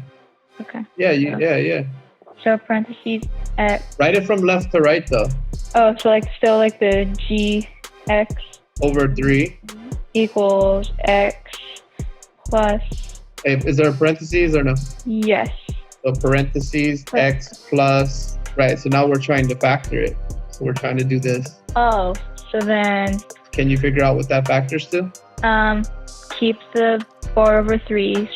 Okay.
Yeah.
So parentheses x.
Write it from left to right though.
Oh, so like still like the gx
over 3
equals x plus.
Hey, is there a parentheses or no?
Yes.
So parentheses x plus. Right. So now we're trying to factor it. So we're trying to do this.
Oh, so then.
Can you figure out what that factors to?
Keep the 4/3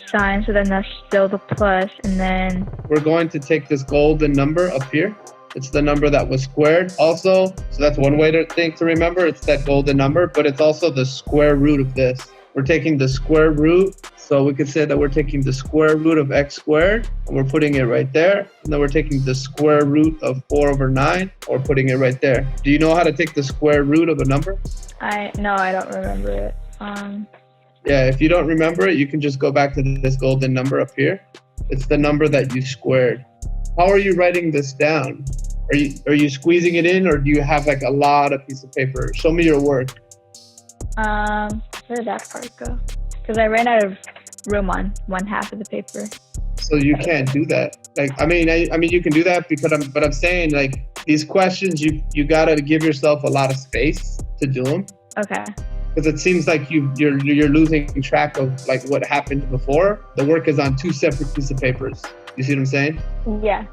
sign, so then that's still the plus, and then
we're going to take this golden number up here. It's the number that was squared also. So that's one way to remember. It's that golden number, but it's also the square root of this. We're taking the square root So we could say that we're taking the square root of x squared, and we're putting it right there. And then we're taking the square root of 4 over 9, or putting it right there. Do you know how to take the square root of a number?
No, I don't remember it.
Yeah, if you don't remember it, you can just go back to this golden number up here. It's the number that you squared. How are you writing this down? Are you squeezing it in, or do you have like a lot of piece of paper? Show me your work.
Where did that part go? Because I ran out of room on one half of the paper.
So you can't do that. Like, I mean, you can do that but I'm saying, like, these questions, you gotta give yourself a lot of space to do them.
Okay.
Because it seems like you're losing track of like what happened before. The work is on 2 separate pieces of papers. You see what I'm saying?
Yeah.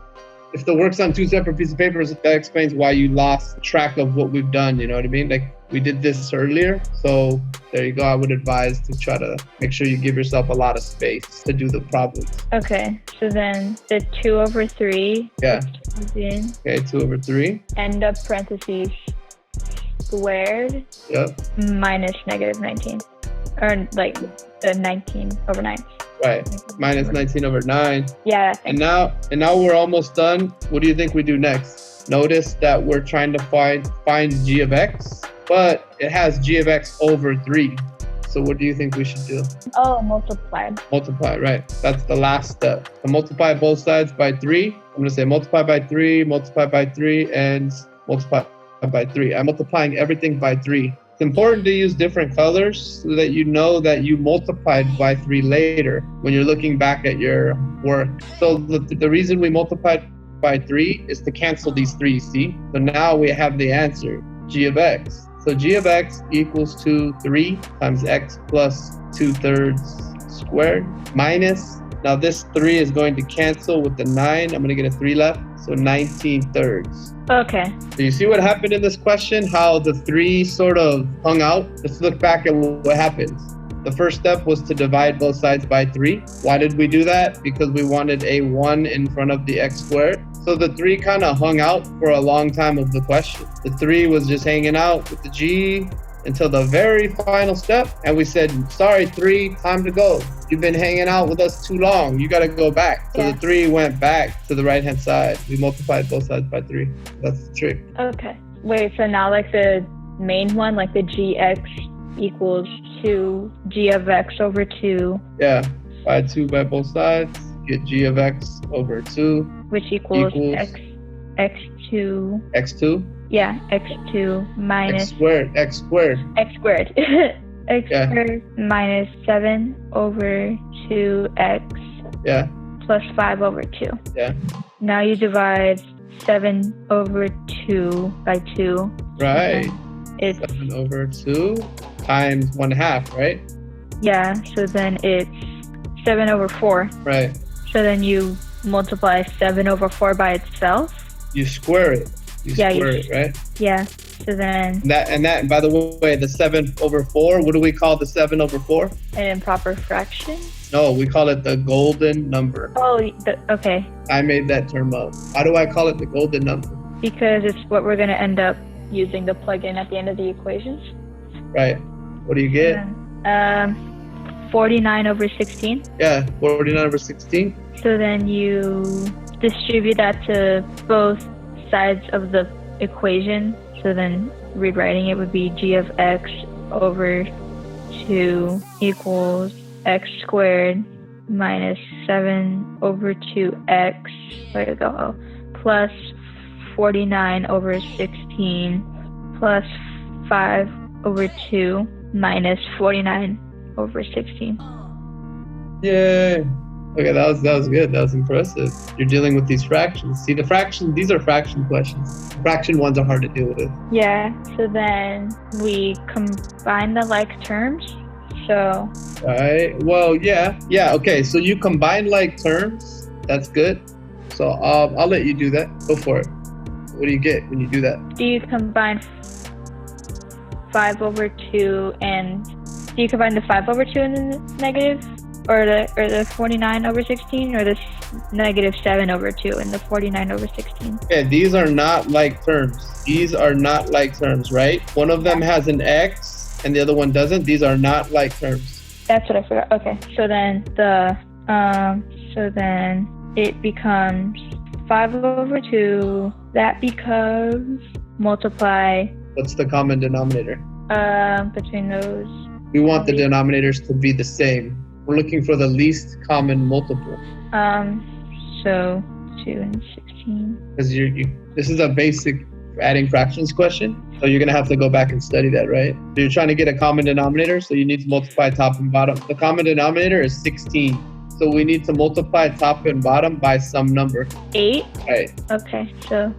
If the work's on 2 separate pieces of papers, that explains why you lost track of what we've done. You know what I mean? Like, we did this earlier. So there you go. I would advise to try to make sure you give yourself a lot of space to do the problems.
Okay. So then the 2 over 3.
Yeah.
In.
Okay, 2 over 3.
End up parentheses squared.
Yep.
Minus negative 19. Or like 19 over 9.
Right. Minus 19 over 9.
Yeah.
And now we're almost done. What do you think we do next? Notice that we're trying to find g of x, but it has g of x over 3. So what do you think we should do?
Oh, multiply.
Multiply, right. That's the last step. So multiply both sides by 3. I'm going to say multiply by 3, multiply by 3, and multiply by 3. I'm multiplying everything by 3. It's important to use different colors so that you know that you multiplied by 3 later when you're looking back at your work. So the reason we multiplied by 3 is to cancel these 3, see? So now we have the answer, g of x. So g of x equals to 3 times x plus 2/3 squared minus, now this 3 is going to cancel with the 9. I'm going to get a 3 left, so 19/3.
Okay.
So you see what happened in this question? How the 3 sort of hung out? Let's look back at what happened. The first step was to divide both sides by 3. Why did we do that? Because we wanted a 1 in front of the x squared. So the 3 kind of hung out for a long time of the question. The 3 was just hanging out with the g until the very final step. And we said, sorry, 3, time to go. You've been hanging out with us too long. You got to go back. So the 3 went back to the right-hand side. We multiplied both sides by 3. That's the trick.
Okay. Wait, so now like the main one, like the gx equals to g of x over 2.
Yeah, by 2 by both sides. Get g of x over 2.
Which equals x2.
x2?
Yeah, x2 minus...
x squared.
x squared. X squared minus 7 over 2x.
Yeah.
Plus 5 over 2.
Yeah.
Now you divide 7 over 2 by 2.
Right.
It's
7 over 2 times 1/2, right?
Yeah, so then it's 7 over 4.
Right.
So then you multiply 7 over 4 by itself.
You square it. You square it, right?
Yeah. So then
that by the way, the 7 over 4, what do we call the 7 over 4?
An improper fraction?
No, we call it the golden number.
Oh, okay.
I made that term up. How do I call it the golden number?
Because it's what we're going to end up using to plug in at the end of the equations.
Right. What do you get?
49 over 16.
Yeah, 49 over 16.
So then you distribute that to both sides of the equation. So then rewriting it would be g of x over 2 equals x squared minus 7 over 2x, where to go, plus 49 over 16 plus 5 over 2 minus 49 over 16.
Yay. Okay, that was good. That was impressive. You're dealing with these fractions. See, these are fraction questions. Fraction ones are hard to deal with.
Yeah, so then we combine the like terms. So.
Right. Well, yeah. Okay, so you combine like terms. That's good. So I'll let you do that. Go for it. What do you get when you do that?
Do you combine 5 over 2 and do you combine the 5 over 2 and the negative? Or the 49 over 16, or the negative 7 over 2 and the 49 over 16?
Okay, these are not like terms. These are not like terms, right? One of them has an x and the other one doesn't. These are not like terms.
That's what I forgot. Okay, so then it becomes 5/2. That becomes multiply.
What's the common denominator?
Between those.
We want the denominators to be the same. We're looking for the least common multiple.
So 2 and 16.
Because this is a basic adding fractions question, so you're gonna have to go back and study that, right? So you're trying to get a common denominator, so you need to multiply top and bottom. The common denominator is 16, so we need to multiply top and bottom by some number.
8.
Right.
Okay, so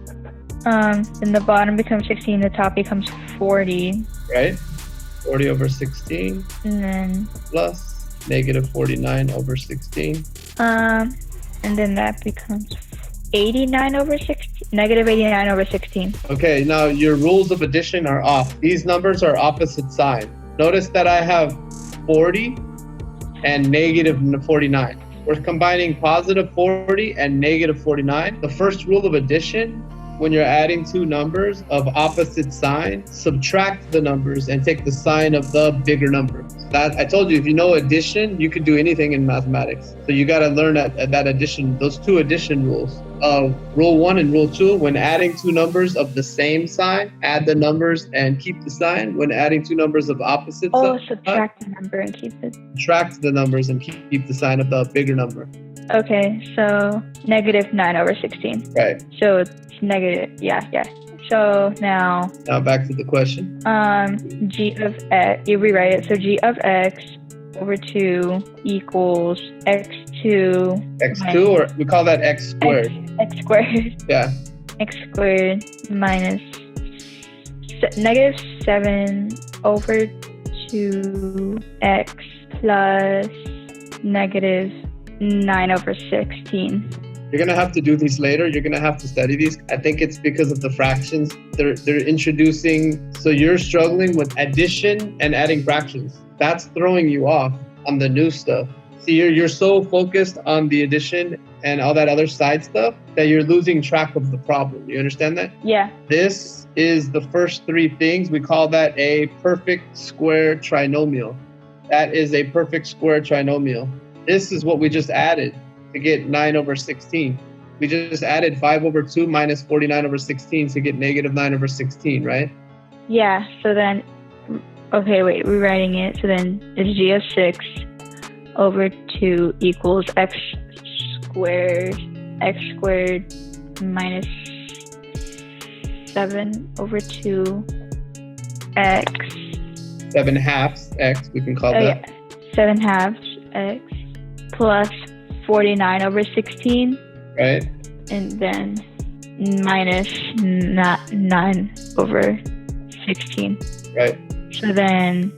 then the bottom becomes 16, the top becomes 40.
Right. 40 over 16.
And then
plus negative 49 over 16.
And then that becomes 89 over 16. Negative 89 over 16.
Okay, now your rules of addition are off. These numbers are opposite sign. Notice that I have 40 and negative 49. We're combining positive 40 and negative 49. The first rule of addition, when you're adding two numbers of opposite sign, subtract the numbers and take the sign of the bigger number. That I told you, if you know addition, you could do anything in mathematics. So you got to learn that addition, those two addition rules of rule 1 and rule 2. When adding two numbers of the same sign, add the numbers and keep the sign. When adding two numbers of opposite sign,
subtract the number and keep it.
Subtract the numbers and keep the sign of the bigger number.
Okay, so negative 9 over 16.
Right.
So it's negative, yeah. So now
back to the question.
G of x, you rewrite it. So G of x over 2 equals x2.
X2, or we call that x squared.
X squared.
Yeah.
X squared minus negative 7 over 2x plus negative 9 over 16.
You're going to have to do these later. You're going to have to study these. I think it's because of the fractions. They're introducing, so you're struggling with addition and adding fractions. That's throwing you off on the new stuff. See, you're so focused on the addition and all that other side stuff that you're losing track of the problem. You understand that?
Yeah.
This is the first three things. We call that a perfect square trinomial. That is a perfect square trinomial. This is what we just added to get 9 over 16. We just added 5 over 2 minus 49 over 16 to get negative 9 over 16, right?
Yeah, so then, okay, wait, rewriting it. So then it's G of 6 over 2 equals x squared minus 7 over 2 x.
7 halves x, we can call that.
Yeah, 7 halves x plus 49 over 16.
Right.
And then minus 9 over 16.
Right.
So then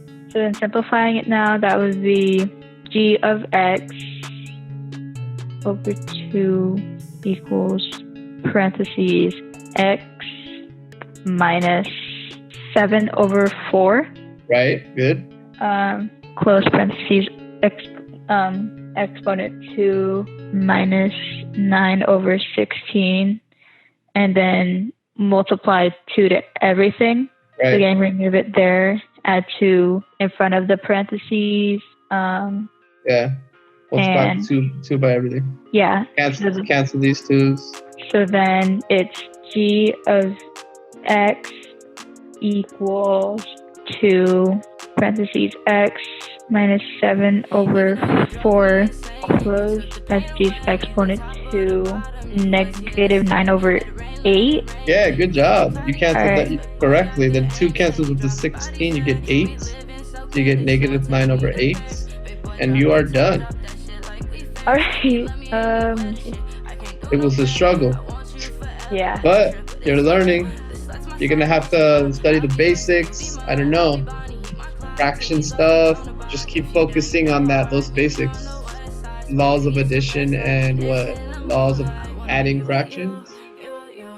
simplifying it now, that would be G of x over 2 equals parentheses x minus 7 over 4.
Right, good.
Close parentheses exponent 2 minus 9 over 16, and then multiply 2 to everything.
Right.
So again, remove it there, add 2 in front of the parentheses.
Yeah. Multiply 2 by everything.
Yeah.
Cancel these 2's.
So then it's G of x equals 2 parentheses x minus 7 over 4 close parentheses exponent 2 negative 9 over 8.
Yeah, good job. You canceled that correctly. Then 2 cancels with the 16. You get 8. So you get negative 9 over 8. And you are done.
All right.
It was a struggle.
Yeah.
But you're learning. You're going to have to study the basics. I don't know. Fraction stuff. Just keep focusing on those basics. Laws of addition and laws of adding fractions.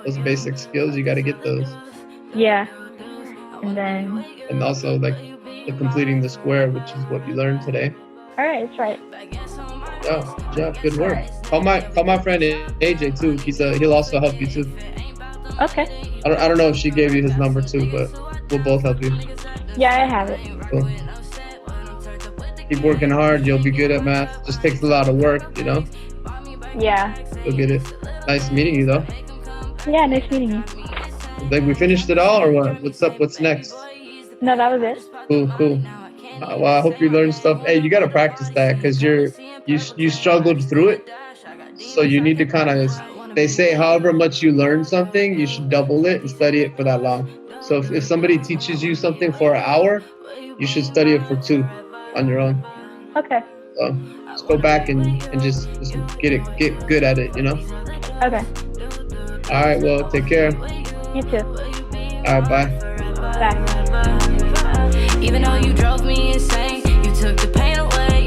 Those basic skills, you got to get those.
Yeah. And
also like the completing the square, which is what you learned today.
All right, that's right.
Oh, good job. Good work. Call my friend AJ too. He'll also help you too.
Okay.
I don't know if she gave you his number too, but we'll both help you.
Yeah, I have it.
Cool. Keep working hard. You'll be good at math. Just takes a lot of work, you know.
Yeah.
You'll get it. Nice meeting you, though.
Yeah, nice meeting you.
Like, we finished it all, or what? What's up? What's next?
No, that was it.
Cool. Well, I hope you learned stuff. Hey, you gotta practice that because you struggled through it. So you need to kind of. They say, however much you learn something, you should double it and study it for that long. So if somebody teaches you something for an hour, you should study it for 2 on your own.
Okay.
So just go back and just get good at it, you know?
Okay.
All right, well, take care.
You too.
All right, bye.
Bye.
Even though you drove me insane, you took the pain away.